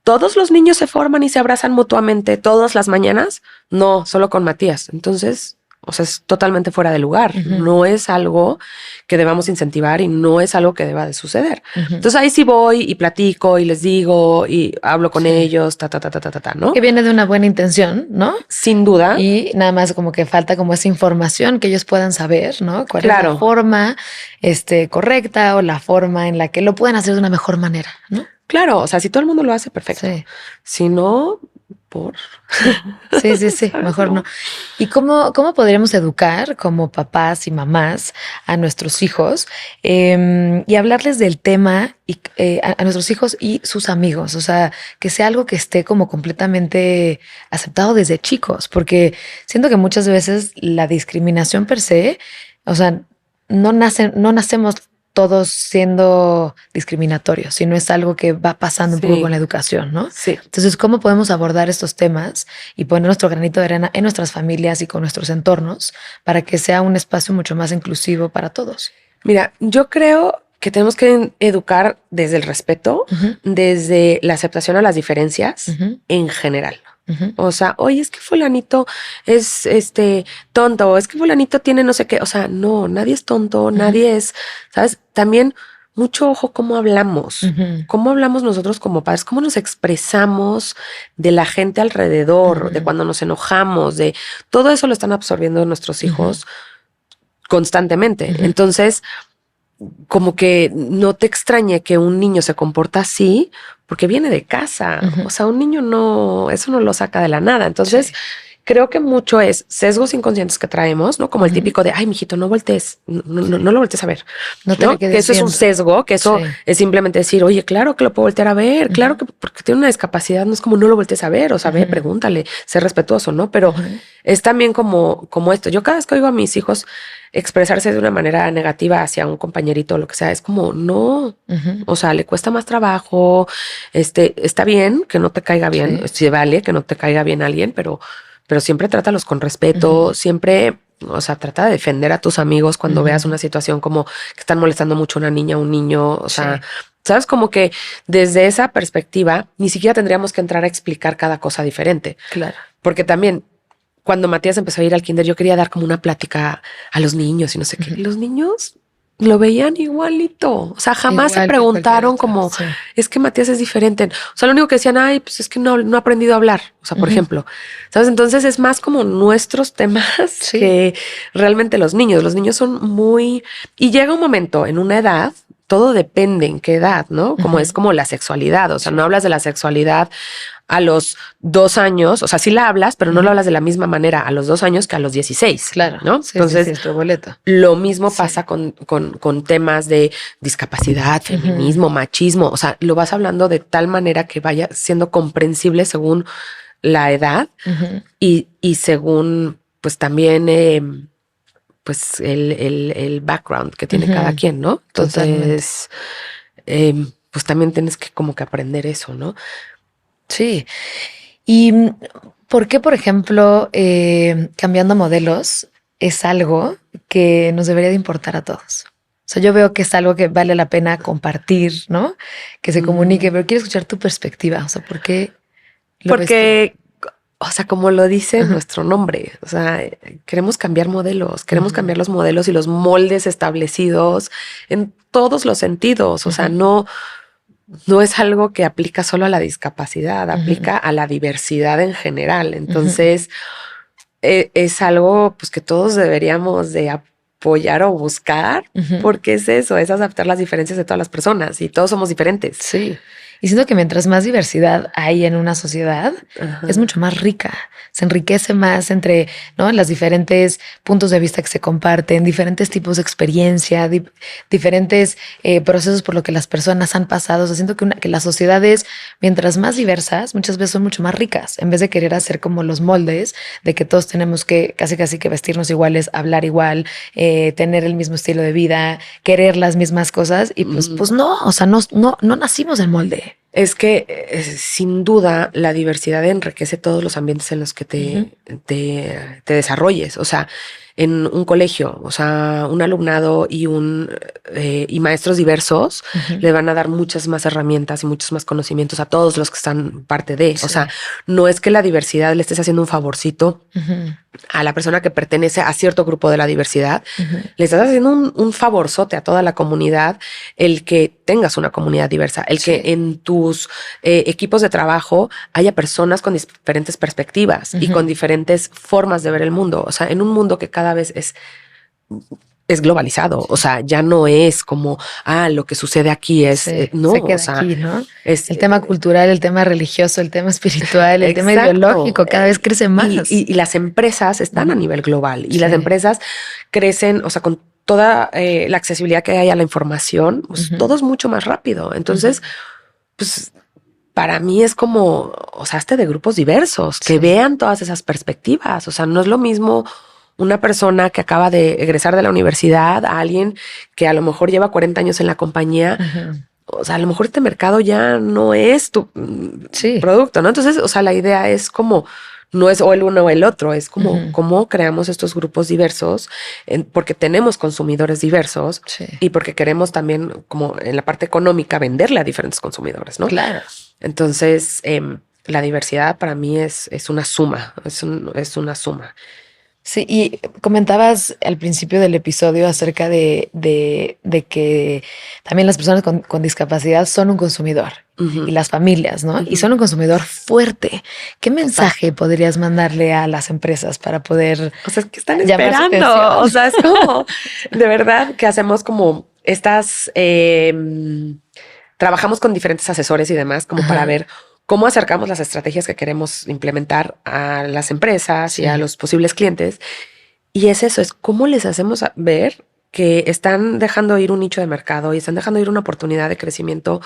¿todos los niños se forman y se abrazan mutuamente todas las mañanas? No, solo con Matías. Entonces, o sea, es totalmente fuera de lugar. No es algo que debamos incentivar y no es algo que deba de suceder. Entonces ahí sí voy y platico y les digo y hablo con ellos, ¿no? Que viene de una buena intención, ¿no? Sin duda. Y nada más como que falta como esa información que ellos puedan saber, ¿no? ¿Cuál es la forma correcta o la forma en la que lo pueden hacer de una mejor manera, ¿no? Claro, o sea, si todo el mundo lo hace, perfecto. Sí. Si no, Sí, mejor no. ¿Y cómo podríamos educar como papás y mamás a nuestros hijos y hablarles del tema y, a nuestros hijos y sus amigos? O sea, que sea algo que esté como completamente aceptado desde chicos, porque siento que muchas veces la discriminación per se, o sea, no nacemos todos siendo discriminatorios, sino es algo que va pasando un poco con la educación, ¿no? Sí. Entonces, ¿cómo podemos abordar estos temas y poner nuestro granito de arena en nuestras familias y con nuestros entornos para que sea un espacio mucho más inclusivo para todos? Mira, yo creo que tenemos que educar desde el respeto, desde la aceptación a las diferencias en general. O sea, oye, es que fulanito es tonto, o es que fulanito tiene no sé qué. O sea, no, nadie es tonto, nadie es, ¿sabes? También mucho ojo cómo hablamos nosotros como padres, cómo nos expresamos de la gente alrededor, de cuando nos enojamos, de todo eso lo están absorbiendo nuestros hijos constantemente. Entonces, como que no te extrañe que un niño se comporta así porque viene de casa. O sea, un niño no, eso no lo saca de la nada. Entonces, creo que mucho es sesgos inconscientes que traemos, ¿no? Como el típico de, ay, mijito, no voltees, no lo voltees a ver. No te le quedes Que eso viendo. es un sesgo, que eso es simplemente decir, oye, claro que lo puedo voltear a ver, claro que porque tiene una discapacidad, no es como no lo voltees a ver, o sea, ve, pregúntale, sé respetuoso, ¿no? Pero es también como esto. Yo cada vez que oigo a mis hijos expresarse de una manera negativa hacia un compañerito o lo que sea, es como, no, o sea, le cuesta más trabajo, está bien que no te caiga bien, se vale que no te caiga bien alguien, pero siempre trátalos con respeto, siempre, o sea, trata de defender a tus amigos cuando veas una situación como que están molestando mucho a una niña o un niño, o sea, sabes, como que desde esa perspectiva ni siquiera tendríamos que entrar a explicar cada cosa diferente. Claro. Porque también cuando Matías empezó a ir al kinder, yo quería dar como una plática a los niños y no sé qué. Los niños lo veían igualito. O sea, jamás Igual se que preguntaron cualquier otro, como, es que Matías es diferente. O sea, lo único que decían, ay, pues es que no ha aprendido a hablar. O sea, por ejemplo, ¿sabes? Entonces es más como nuestros temas que realmente los niños. Los niños son muy... Y llega un momento en una edad, todo depende en qué edad, ¿no? Como es como la sexualidad. O sea, no hablas de la sexualidad a los 2 años, o sea, sí la hablas, pero no lo hablas de la misma manera a los 2 años que a los 16. Claro, ¿no? Sí, Entonces, es tu boleto. lo mismo pasa con temas de discapacidad, feminismo, machismo. O sea, lo vas hablando de tal manera que vaya siendo comprensible según la edad y según, pues también, pues el background que tiene cada quien, ¿no? Entonces, pues también tienes que como que aprender eso, ¿no? Sí. ¿Y por qué, por ejemplo, cambiando modelos es algo que nos debería de importar a todos? O sea, yo veo que es algo que vale la pena compartir, ¿no? Que se comunique, pero quiero escuchar tu perspectiva. O sea, ¿por qué lo ves tú? Porque, o sea, como lo dice nuestro nombre, o sea, queremos cambiar modelos, queremos cambiar los modelos y los moldes establecidos en todos los sentidos. O sea, no es algo que aplica solo a la discapacidad, aplica a la diversidad en general. Entonces, es algo pues que todos deberíamos de apoyar o buscar, porque es eso, es aceptar las diferencias de todas las personas y todos somos diferentes. Sí. Y siento que mientras más diversidad hay en una sociedad, es mucho más rica. Se enriquece más entre, ¿no?, las diferentes puntos de vista que se comparten, diferentes tipos de experiencia, diferentes procesos por lo que las personas han pasado. O sea, siento que las sociedades, mientras más diversas, muchas veces son mucho más ricas. En vez de querer hacer como los moldes de que todos tenemos que casi que vestirnos iguales, hablar igual, tener el mismo estilo de vida, querer las mismas cosas. Y pues no, o sea, no nacimos en molde. Es que sin duda la diversidad enriquece todos los ambientes en los que te desarrolles. O sea, en un colegio, o sea, un alumnado y y maestros diversos le van a dar muchas más herramientas y muchos más conocimientos a todos los que están parte de. O sea, no es que la diversidad le estés haciendo un favorcito a la persona que pertenece a cierto grupo de la diversidad, le estás haciendo un favorzote a toda la comunidad, el que tengas una comunidad diversa, el que en tus equipos de trabajo haya personas con diferentes perspectivas y con diferentes formas de ver el mundo. O sea, en un mundo que cada vez es globalizado, o sea, ya no es como, lo que sucede aquí es, no, se queda o sea, aquí, ¿no? Es el tema cultural, el tema religioso, el tema espiritual, el tema ideológico, cada vez crece más. Y las empresas están a nivel global y las empresas crecen, o sea, con toda la accesibilidad que hay a la información, pues todo es mucho más rápido. Entonces, pues para mí es como, o sea, de grupos diversos, que vean todas esas perspectivas. O sea, no es lo mismo una persona que acaba de egresar de la universidad a alguien que a lo mejor lleva 40 años en la compañía. O sea, a lo mejor este mercado ya no es tu producto, ¿no? Entonces, o sea, la idea es como, no es o el uno o el otro, es como cómo creamos estos grupos diversos, porque tenemos consumidores diversos y porque queremos también, como en la parte económica, venderle a diferentes consumidores, ¿no? Claro. Entonces, la diversidad para mí es una suma, es una suma. Sí, y comentabas al principio del episodio acerca de que también las personas con discapacidad son un consumidor y las familias, ¿no? Y son un consumidor fuerte. ¿Qué mensaje podrías mandarle a las empresas para poder... O sea, es que están esperando. O sea, es como, de verdad, que hacemos como estas... trabajamos con diferentes asesores y demás como para ver cómo acercamos las estrategias que queremos implementar a las empresas y a los posibles clientes. Y es eso, es cómo les hacemos ver que están dejando ir un nicho de mercado y están dejando ir una oportunidad de crecimiento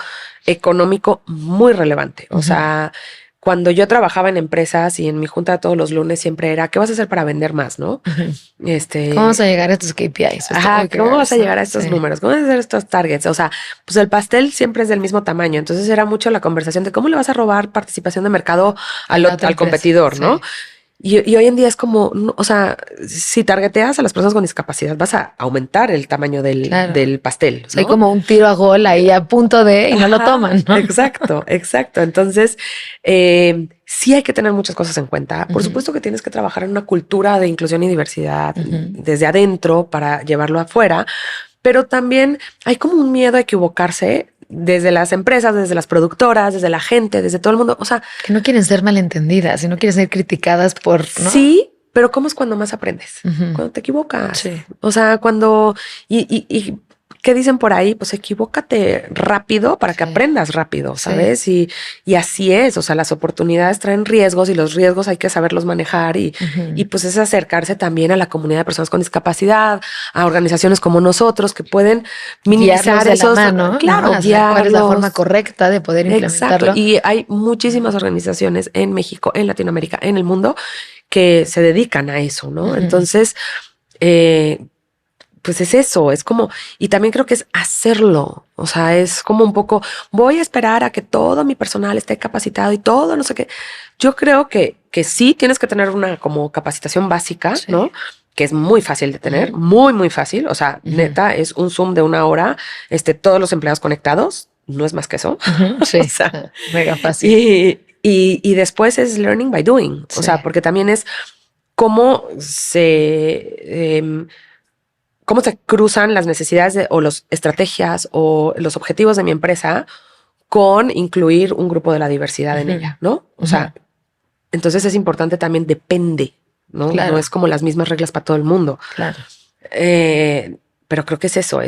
económico muy relevante. O sea, cuando yo trabajaba en empresas y en mi junta todos los lunes siempre era, ¿qué vas a hacer para vender más, no? ¿Cómo vas a llegar a estos KPIs? ¿Cómo vas a llegar a estos números? ¿Cómo vas a hacer estos targets? O sea, pues el pastel siempre es del mismo tamaño. Entonces era mucho la conversación de cómo le vas a robar participación de mercado al competidor, ¿no? Y hoy en día es como, o sea, si targeteas a las personas con discapacidad, vas a aumentar el tamaño del pastel, ¿no? Hay como un tiro a gol ahí a punto de y no lo toman, ¿no? Exacto. Entonces, sí hay que tener muchas cosas en cuenta. Por supuesto que tienes que trabajar en una cultura de inclusión y diversidad desde adentro para llevarlo afuera, pero también hay como un miedo a equivocarse desde las empresas, desde las productoras, desde la gente, desde todo el mundo. O sea, que no quieren ser malentendidas y no quieren ser criticadas por... ¿no? Sí, pero ¿cómo es cuando más aprendes? Cuando te equivocas. Sí. O sea, cuando... Y ¿qué dicen por ahí? Pues equivócate rápido para que aprendas rápido, ¿sabes? Y así es. O sea, las oportunidades traen riesgos y los riesgos hay que saberlos manejar y pues es acercarse también a la comunidad de personas con discapacidad, a organizaciones como nosotros que pueden minimizar esos... mano, claro, guiarlos. ¿Cuál es la forma correcta de poder implementarlo? Exacto. Y hay muchísimas organizaciones en México, en Latinoamérica, en el mundo que se dedican a eso, ¿no? Entonces, pues es eso, es como, y también creo que es hacerlo. O sea, es como un poco, voy a esperar a que todo mi personal esté capacitado y todo, no sé qué. Yo creo que sí tienes que tener una como capacitación básica, ¿no? Que es muy fácil de tener, muy, muy fácil. O sea, neta, es un Zoom de 1 hora, todos los empleados conectados, no es más que eso. Sí, o sea, mega fácil. Y después es learning by doing. O sea, porque también es cómo cómo se cruzan las necesidades o las estrategias o los objetivos de mi empresa con incluir un grupo de la diversidad en ella, ¿no? O sea, entonces es importante también, depende, ¿no? Claro. No es como las mismas reglas para todo el mundo. Claro. Pero creo que es eso,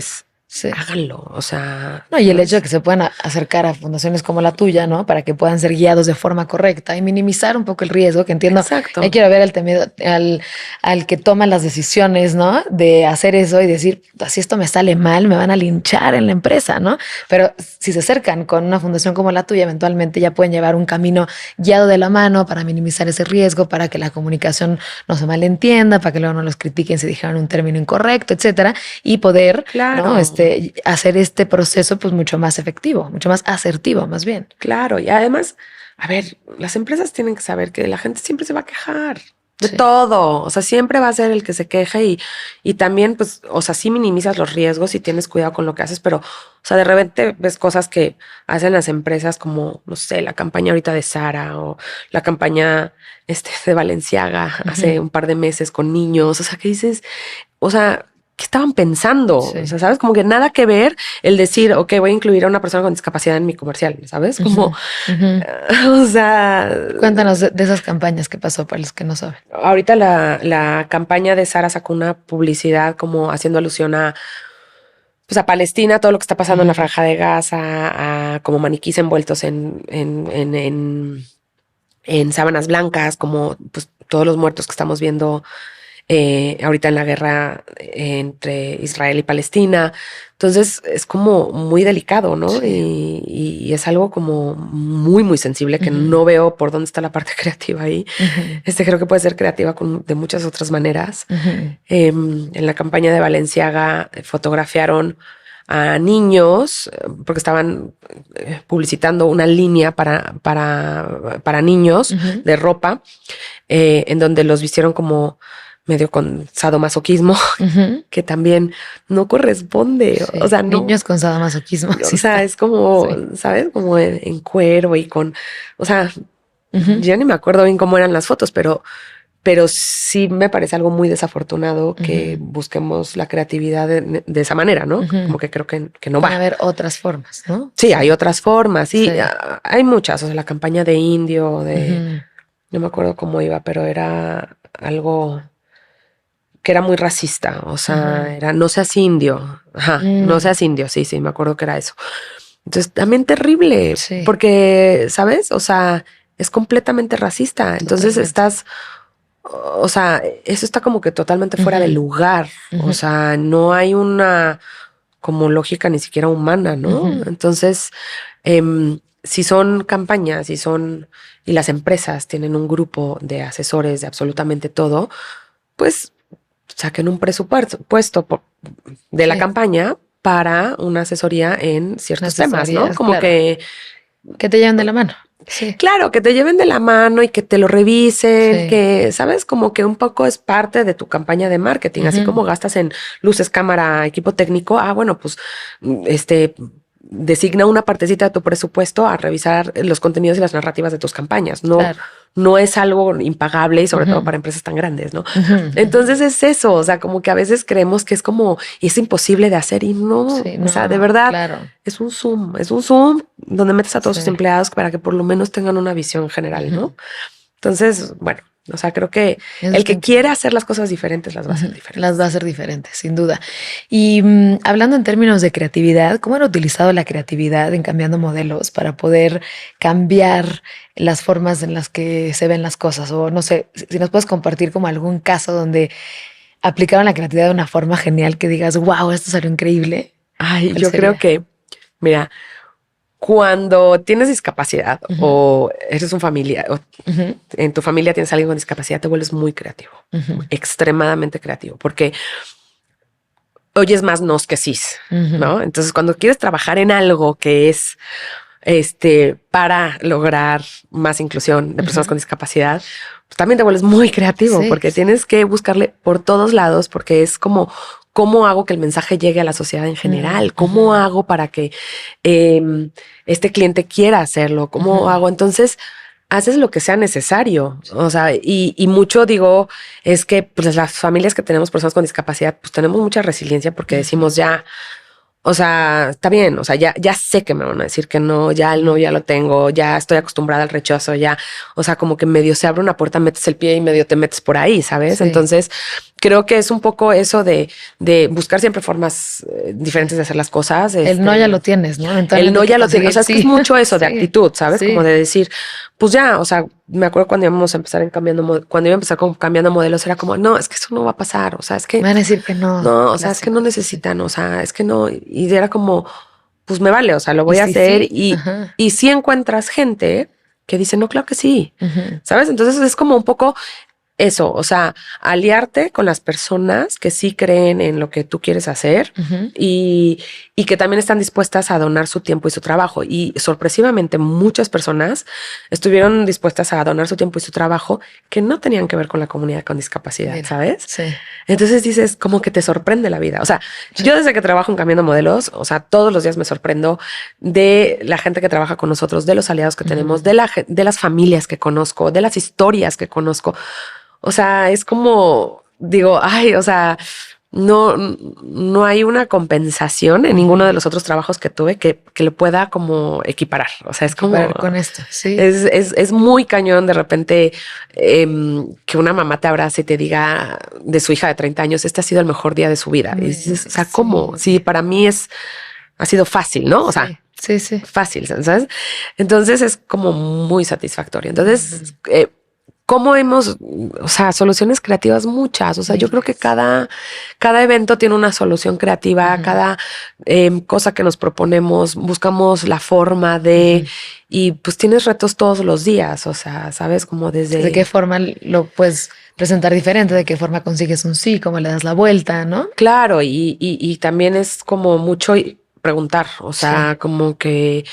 háganlo, o sea... No, y el hecho de que se puedan acercar a fundaciones como la tuya, ¿no? Para que puedan ser guiados de forma correcta y minimizar un poco el riesgo, que entiendo. Exacto. Hay que ver al que toma las decisiones, ¿no? De hacer eso y decir, si esto me sale mal, me van a linchar en la empresa, ¿no? Pero si se acercan con una fundación como la tuya, eventualmente ya pueden llevar un camino guiado de la mano para minimizar ese riesgo, para que la comunicación no se malentienda, para que luego no los critiquen si dijeron un término incorrecto, etcétera, y poder, ¿no? Hacer este proceso pues mucho más efectivo, mucho más asertivo, más bien. Claro, y además, a ver, las empresas tienen que saber que la gente siempre se va a quejar de todo, o sea, siempre va a ser el que se queje y también, pues, o sea, sí minimizas los riesgos y tienes cuidado con lo que haces, pero, o sea, de repente ves cosas que hacen las empresas como, no sé, la campaña ahorita de Zara o la campaña de Balenciaga hace un par de meses con niños, o sea, ¿qué dices? O sea, ¿qué estaban pensando? O sea, ¿sabes? Como que nada que ver el decir, ok, voy a incluir a una persona con discapacidad en mi comercial, ¿sabes? Como, o sea... Cuéntanos de esas campañas que pasó para los que no saben. Ahorita la campaña de Zara sacó una publicidad como haciendo alusión a, pues a Palestina, todo lo que está pasando en la Franja de Gaza, a como maniquís envueltos en sábanas blancas, como pues todos los muertos que estamos viendo ahorita en la guerra entre Israel y Palestina. Entonces es como muy delicado, ¿no? Sí. Y es algo como muy, muy sensible que no veo por dónde está la parte creativa ahí. Creo que puede ser creativa de muchas otras maneras. En la campaña de Balenciaga fotografiaron a niños porque estaban publicitando una línea para niños de ropa en donde los vistieron como medio con sadomasoquismo, que también no corresponde. Sí. O sea, no. Niños con sadomasoquismo. O sea, es como, ¿sabes? Como en cuero y con, o sea, ya ni me acuerdo bien cómo eran las fotos, pero sí me parece algo muy desafortunado que busquemos la creatividad de esa manera, ¿no? Como que creo que no va. Van a haber otras formas, ¿no? Sí, hay otras formas. Sí, hay muchas. O sea, la campaña de indio, no me acuerdo cómo iba, pero era algo que era muy racista. O sea, era no seas indio. Ajá, no seas indio. Sí, me acuerdo que era eso. Entonces, también terrible, porque, ¿sabes? O sea, es completamente racista. Entonces estás, o sea, eso está como que totalmente fuera de lugar. O sea, no hay una como lógica ni siquiera humana, ¿no? Entonces, si son campañas y las empresas tienen un grupo de asesores de absolutamente todo, pues saquen un presupuesto de la campaña para una asesoría en ciertos temas, ¿no? Como que te lleven de la mano. Sí. Claro, que te lleven de la mano y que te lo revisen, que, ¿sabes? Como que un poco es parte de tu campaña de marketing, así como gastas en luces, cámara, equipo técnico. Bueno, pues, designa una partecita de tu presupuesto a revisar los contenidos y las narrativas de tus campañas. No es algo impagable y sobre todo para empresas tan grandes, ¿no? Entonces es eso, o sea, como que a veces creemos que es como, es imposible de hacer y no, o sea, de verdad, es un Zoom donde metes a todos sus empleados para que por lo menos tengan una visión general, ¿no? Entonces, bueno, o sea, creo que el que quiere hacer las cosas diferentes las va a hacer diferentes. Las va a hacer diferentes, sin duda. Y hablando en términos de creatividad, ¿cómo han utilizado la creatividad en Cambiando Modelos para poder cambiar las formas en las que se ven las cosas? O no sé, si nos puedes compartir como algún caso donde aplicaron la creatividad de una forma genial que digas, wow, esto salió increíble. Ay, yo creo que, mira, cuando tienes discapacidad o eres un familia, o en tu familia tienes a alguien con discapacidad, te vuelves muy creativo, extremadamente creativo, porque oyes más nos que sís, ¿no? Entonces, cuando quieres trabajar en algo que es para lograr más inclusión de personas con discapacidad, pues también te vuelves muy creativo porque tienes que buscarle por todos lados, porque es como cómo hago que el mensaje llegue a la sociedad en general, cómo hago para que este cliente quiera hacerlo, cómo hago. Entonces haces lo que sea necesario. O sea, y mucho digo, es que pues las familias que tenemos personas con discapacidad, pues tenemos mucha resiliencia porque decimos ya, o sea, está bien, o sea, ya sé que me van a decir que no, ya el no, ya lo tengo, ya estoy acostumbrada al rechazo, ya, o sea, como que medio se abre una puerta, metes el pie y medio te metes por ahí, ¿sabes? Entonces, creo que es un poco eso de buscar siempre formas diferentes de hacer las cosas. El no ya lo tienes, ¿no? El no ya lo tienes, o sea, es que es mucho eso de actitud, ¿sabes? Como de decir, pues ya, o sea, me acuerdo cuando íbamos a empezar cuando iba a empezar con Cambiando Modelos, era como, no, es que eso no va a pasar, o sea, es que... Me van a decir que no. No, o sea, es que no necesitan, o sea, es que no, y era como, pues me vale, o sea, lo voy a hacer y sí encuentras gente que dice, no, claro que sí, ¿sabes? Entonces es como un poco eso, o sea, aliarte con las personas que sí creen en lo que tú quieres hacer y que también están dispuestas a donar su tiempo y su trabajo. Y sorpresivamente muchas personas estuvieron dispuestas a donar su tiempo y su trabajo que no tenían que ver con la comunidad con discapacidad, ¿sabes? Sí. Entonces dices, como que te sorprende la vida. O sea, yo desde que trabajo en Cambiando Modelos, o sea, todos los días me sorprendo de la gente que trabaja con nosotros, de los aliados que tenemos, de las familias que conozco, de las historias que conozco. O sea, es como, digo, ay, o sea, no hay una compensación en ninguno de los otros trabajos que tuve que le pueda como equiparar. O sea, es como con esto. Sí. Es muy cañón de repente que una mamá te abrace y te diga de su hija de 30 años, este ha sido el mejor día de su vida. Y dices, o sea, ¿cómo? Sí, para mí ha sido fácil, ¿no? O sea, fácil, ¿sabes? Entonces es como muy satisfactorio. Entonces, cómo hemos, o sea, soluciones creativas muchas. O sea, yo creo que cada evento tiene una solución creativa, cada cosa que nos proponemos, buscamos la forma de, y pues tienes retos todos los días. O sea, sabes, como desde... ¿De qué forma lo puedes presentar diferente? ¿De qué forma consigues un sí? ¿Cómo le das la vuelta, no? Claro, y también es como mucho preguntar, o sea, como que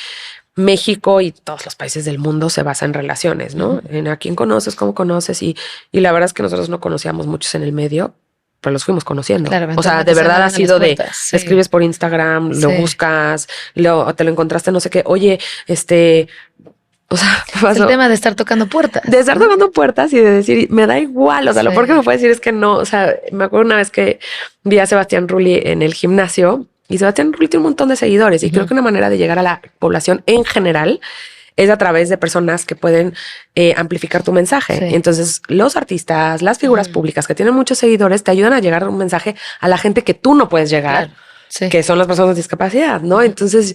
México y todos los países del mundo se basan en relaciones, ¿no? En a quién conoces, cómo conoces, y la verdad es que nosotros no conocíamos muchos en el medio, pero los fuimos conociendo. Claro, o sea, de verdad ha sido de, escribes por Instagram, lo Sí. buscas, te lo encontraste, no sé qué, oye, o sea, Es el tema de estar tocando puertas. De estar tocando puertas y de decir, me da igual. O sea, lo peor que me puede decir es que no. O sea, me acuerdo una vez que vi a Sebastián Rulli en el gimnasio, y Sebastián Rulli tiene un montón de seguidores. Y creo que una manera de llegar a la población en general es a través de personas que pueden amplificar tu mensaje. Sí. Y entonces los artistas, las figuras públicas que tienen muchos seguidores te ayudan a llegar un mensaje a la gente que tú no puedes llegar, que son las personas con discapacidad, ¿no? Entonces,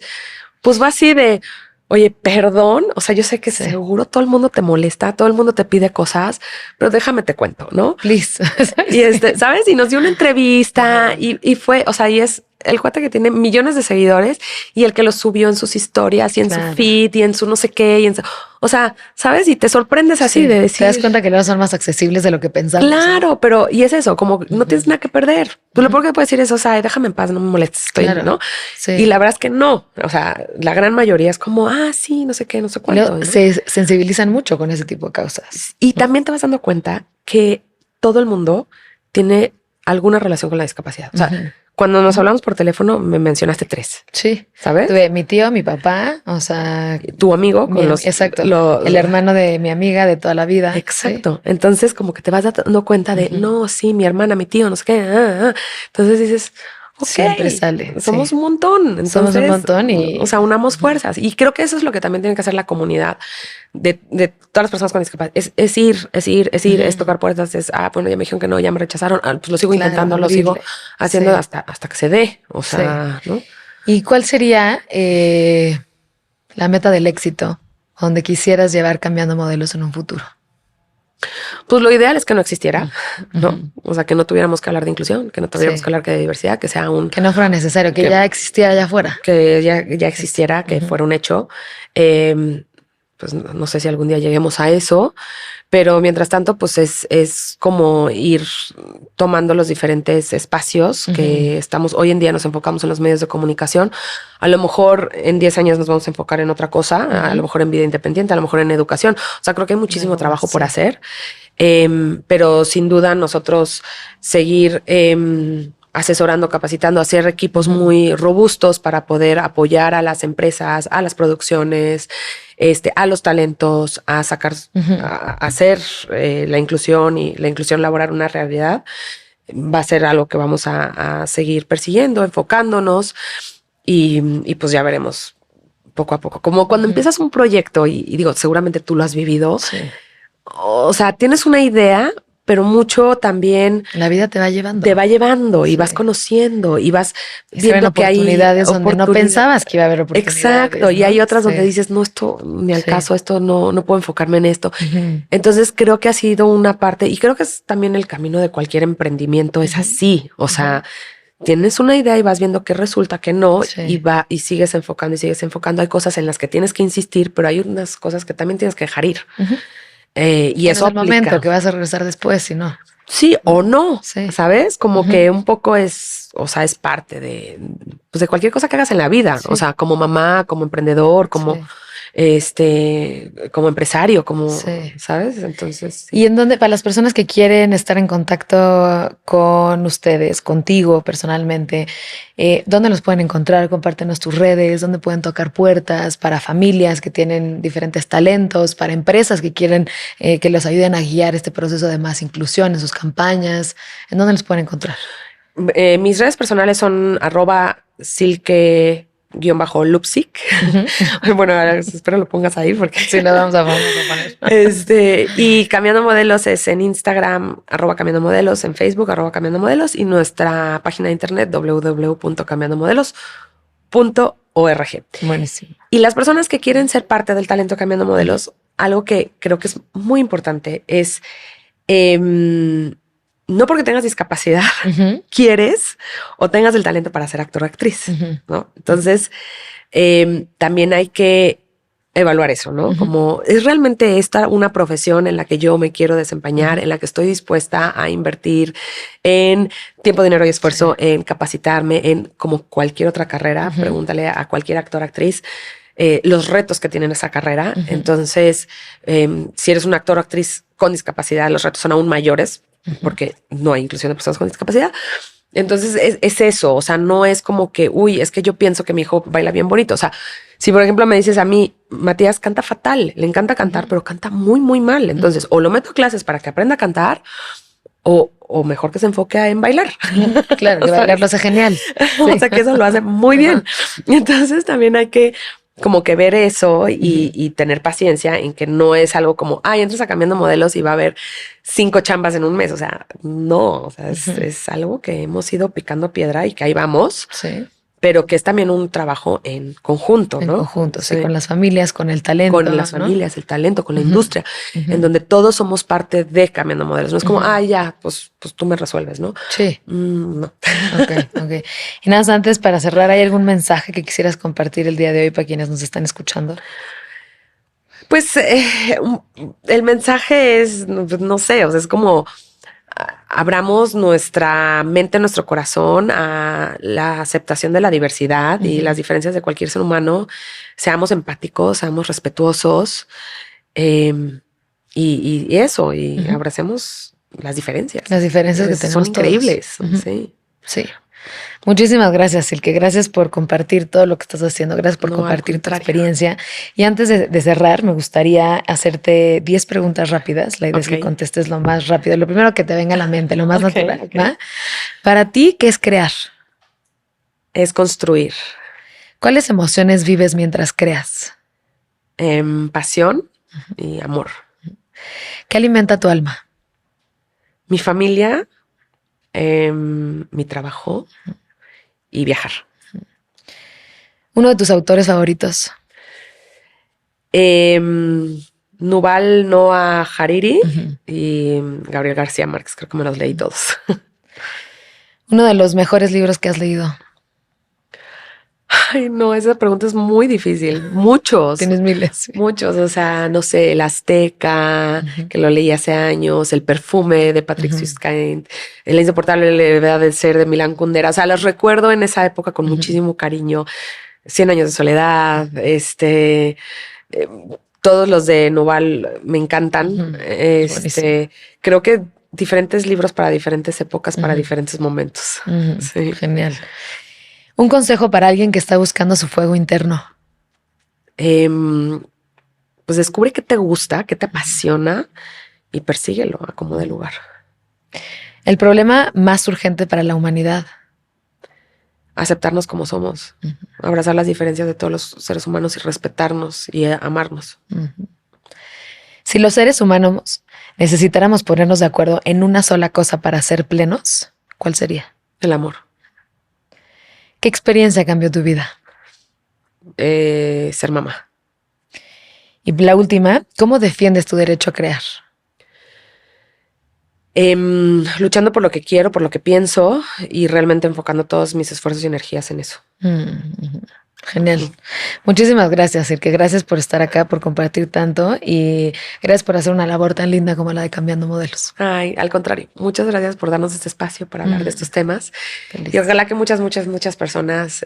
pues va así de... Oye, perdón, o sea, yo sé que seguro todo el mundo te molesta, todo el mundo te pide cosas, pero déjame te cuento, ¿no? Please. Y ¿sabes? Y nos dio una entrevista y fue, o sea, y es el cuate que tiene millones de seguidores y el que los subió en sus historias y en su feed y en su no sé qué y o sea, ¿sabes? Y te sorprendes así de decir... Te das cuenta que luego son más accesibles de lo que pensamos. Claro, ¿no? Pero y es eso, como no tienes nada que perder. Tú lo peor que puedes decir es, o sea, déjame en paz, no me molestes, estoy, ¿no? Sí. Y la verdad es que no. O sea, la gran mayoría es como, sí, no sé qué, no sé cuánto. ¿no? Se sensibilizan mucho con ese tipo de causas. Y también te vas dando cuenta que todo el mundo tiene alguna relación con la discapacidad. O sea, cuando nos hablamos por teléfono, me mencionaste 3. Sí. ¿Sabes? Tuve mi tío, mi papá, o sea... Tu amigo con exacto. El hermano de mi amiga de toda la vida. Exacto. ¿Sí? Entonces, como que te vas dando cuenta de, no, sí, mi hermana, mi tío, no sé qué. Entonces dices... Okay, siempre sale. Somos un montón. Entonces, somos un montón y... O sea, unamos fuerzas. Y creo que eso es lo que también tiene que hacer la comunidad de todas las personas con discapacidad. Es ir, es tocar puertas, bueno, ya me dijeron que no, ya me rechazaron. Pues lo sigo intentando, lo sigo haciendo hasta que se dé. O sea, ¿no? ¿Y cuál sería la meta del éxito donde quisieras llevar Cambiando Modelos en un futuro? Pues lo ideal es que no existiera, ¿no? O sea, que no tuviéramos que hablar de inclusión, que no tuviéramos que hablar de diversidad, que sea un... Que no fuera necesario, que ya existiera allá afuera. Que ya existiera, que fuera un hecho. Pues no sé si algún día lleguemos a eso, pero mientras tanto, pues es como ir tomando los diferentes espacios que estamos. Hoy en día nos enfocamos en los medios de comunicación. A lo mejor en 10 años nos vamos a enfocar en otra cosa, a lo mejor en vida independiente, a lo mejor en educación. O sea, creo que hay muchísimo trabajo por hacer, pero sin duda nosotros seguir asesorando, capacitando, hacer equipos muy robustos para poder apoyar a las empresas, a las producciones, a los talentos, a sacar, a hacer la inclusión y la inclusión laboral una realidad. Va a ser algo que vamos a seguir persiguiendo, enfocándonos y pues ya veremos poco a poco. Como cuando empiezas un proyecto y digo, seguramente tú lo has vivido. Sí. O sea, tienes una idea, pero mucho también... La vida te va llevando. Te va llevando y vas conociendo y vas viendo que hay oportunidades donde no pensabas que iba a haber oportunidades. Exacto, y hay otras donde dices, no, esto ni al caso, esto no puedo enfocarme en esto. Entonces creo que ha sido una parte, y creo que es también el camino de cualquier emprendimiento, es así. O sea, tienes una idea y vas viendo que resulta que no, y sigues enfocando y sigues enfocando. Hay cosas en las que tienes que insistir, pero hay unas cosas que también tienes que dejar ir. Y eso es el momento que vas a regresar después, si no. Sí o no, ¿sabes? Como que un poco es, o sea, es parte de cualquier cosa que hagas en la vida. O sea, como mamá, como emprendedor, como como empresario, como, ¿sabes? Entonces. ¿Y en dónde, para las personas que quieren estar en contacto con ustedes, contigo personalmente, dónde los pueden encontrar? Compártenos tus redes, dónde pueden tocar puertas para familias que tienen diferentes talentos, para empresas que quieren que los ayuden a guiar este proceso de más inclusión en sus campañas. ¿En dónde los pueden encontrar? Mis redes personales son @silke_lupsic. Bueno, ahora espero lo pongas ahí porque sí, lo vamos a poner. Y Cambiando Modelos es en Instagram, @Cambiando Modelos, en Facebook, @Cambiando Modelos, y nuestra página de internet www.cambiandomodelos.org. Buenísimo. Y las personas que quieren ser parte del talento Cambiando Modelos, algo que creo que es muy importante es no porque tengas discapacidad, quieres o tengas el talento para ser actor o actriz, ¿no? Entonces, también hay que evaluar eso, ¿no? Como es realmente esta una profesión en la que yo me quiero desempeñar, en la que estoy dispuesta a invertir en tiempo, dinero y esfuerzo, en capacitarme, en como cualquier otra carrera. Pregúntale a cualquier actor, actriz, los retos que tienen esa carrera. Entonces, si eres un actor o actriz con discapacidad, los retos son aún mayores porque no hay inclusión de personas con discapacidad. Entonces es eso, o sea, no es como que, uy, es que yo pienso que mi hijo baila bien bonito. O sea, si por ejemplo me dices a mí, Matías canta fatal, le encanta cantar, pero canta muy, muy mal. Entonces, o lo meto a clases para que aprenda a cantar, o mejor que se enfoque en bailar. Claro, que bailar lo hace genial. O sea, que eso lo hace muy bien. Entonces también hay que como que ver eso y tener paciencia en que no es algo como, ay, entras a Cambiando Modelos y va a haber 5 chambas en un mes. O sea, no, o sea, es algo que hemos ido picando piedra y que ahí vamos. Sí. Pero que es también un trabajo en conjunto, ¿no? En conjunto, sí, con las familias, con el talento. Con las familias, el talento, con la industria, en donde todos somos parte de Cambiando Modelos. No es como, ya, pues tú me resuelves, ¿no? Sí. No. Ok. Y nada más antes, para cerrar, ¿hay algún mensaje que quisieras compartir el día de hoy para quienes nos están escuchando? Pues el mensaje es, no sé, o sea, es como abramos nuestra mente, nuestro corazón a la aceptación de la diversidad y las diferencias de cualquier ser humano. Seamos empáticos, seamos respetuosos y eso, y abracemos las diferencias. Las diferencias que tenemos son increíbles. Sí. Muchísimas gracias, Silke. Gracias por compartir todo lo que estás haciendo. Gracias por compartir tu experiencia. Y antes de cerrar, me gustaría hacerte 10 preguntas rápidas. La idea es que contestes lo más rápido, lo primero que te venga a la mente, lo más natural. ¿Va? Para ti, ¿qué es crear? Es construir. ¿Cuáles emociones vives mientras creas? Pasión y amor. ¿Qué alimenta tu alma? Mi familia, mi trabajo y viajar. ¿Uno de tus autores favoritos? Yuval Noah Harari y Gabriel García Márquez. Creo que me los leí todos. ¿Uno de los mejores libros que has leído? Ay, no, esa pregunta es muy difícil. Muchos. Tienes miles. Muchos, o sea, no sé, El Azteca, que lo leí hace años, El Perfume de Patrick Süskind, La insoportable levedad del ser de Milan Kundera. O sea, los recuerdo en esa época con muchísimo cariño. 100 años de soledad, todos los de Yuval me encantan. Creo que diferentes libros para diferentes épocas, para diferentes momentos. Sí. Genial. Un consejo para alguien que está buscando su fuego interno. Pues descubre qué te gusta, qué te apasiona y persíguelo a como dé lugar. El problema más urgente para la humanidad. Aceptarnos como somos, abrazar las diferencias de todos los seres humanos y respetarnos y amarnos. Si los seres humanos necesitáramos ponernos de acuerdo en una sola cosa para ser plenos, ¿cuál sería? El amor. ¿Qué experiencia cambió tu vida? Ser mamá. Y la última, ¿cómo defiendes tu derecho a crear? Luchando por lo que quiero, por lo que pienso y realmente enfocando todos mis esfuerzos y energías en eso. Genial. Muchísimas gracias, Silke. Gracias por estar acá, por compartir tanto y gracias por hacer una labor tan linda como la de Cambiando Modelos. Ay, al contrario. Muchas gracias por darnos este espacio para hablar de estos temas. Feliz. Y ojalá que muchas personas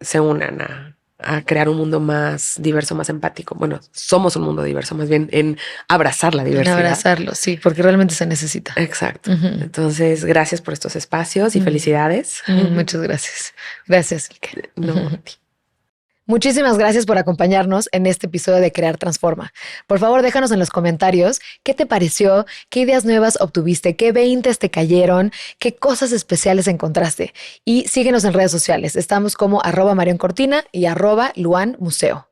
se unan a crear un mundo más diverso, más empático. Bueno, somos un mundo diverso, más bien en abrazar la diversidad. En abrazarlo, sí, porque realmente se necesita. Exacto. Entonces, gracias por estos espacios y felicidades. Muchas gracias. Gracias, Silke. No, a ti. Muchísimas gracias por acompañarnos en este episodio de Crear Transforma. Por favor, déjanos en los comentarios qué te pareció, qué ideas nuevas obtuviste, qué 20 te cayeron, qué cosas especiales encontraste. Y síguenos en redes sociales. Estamos como @Marion Cortina y @Luan Museo.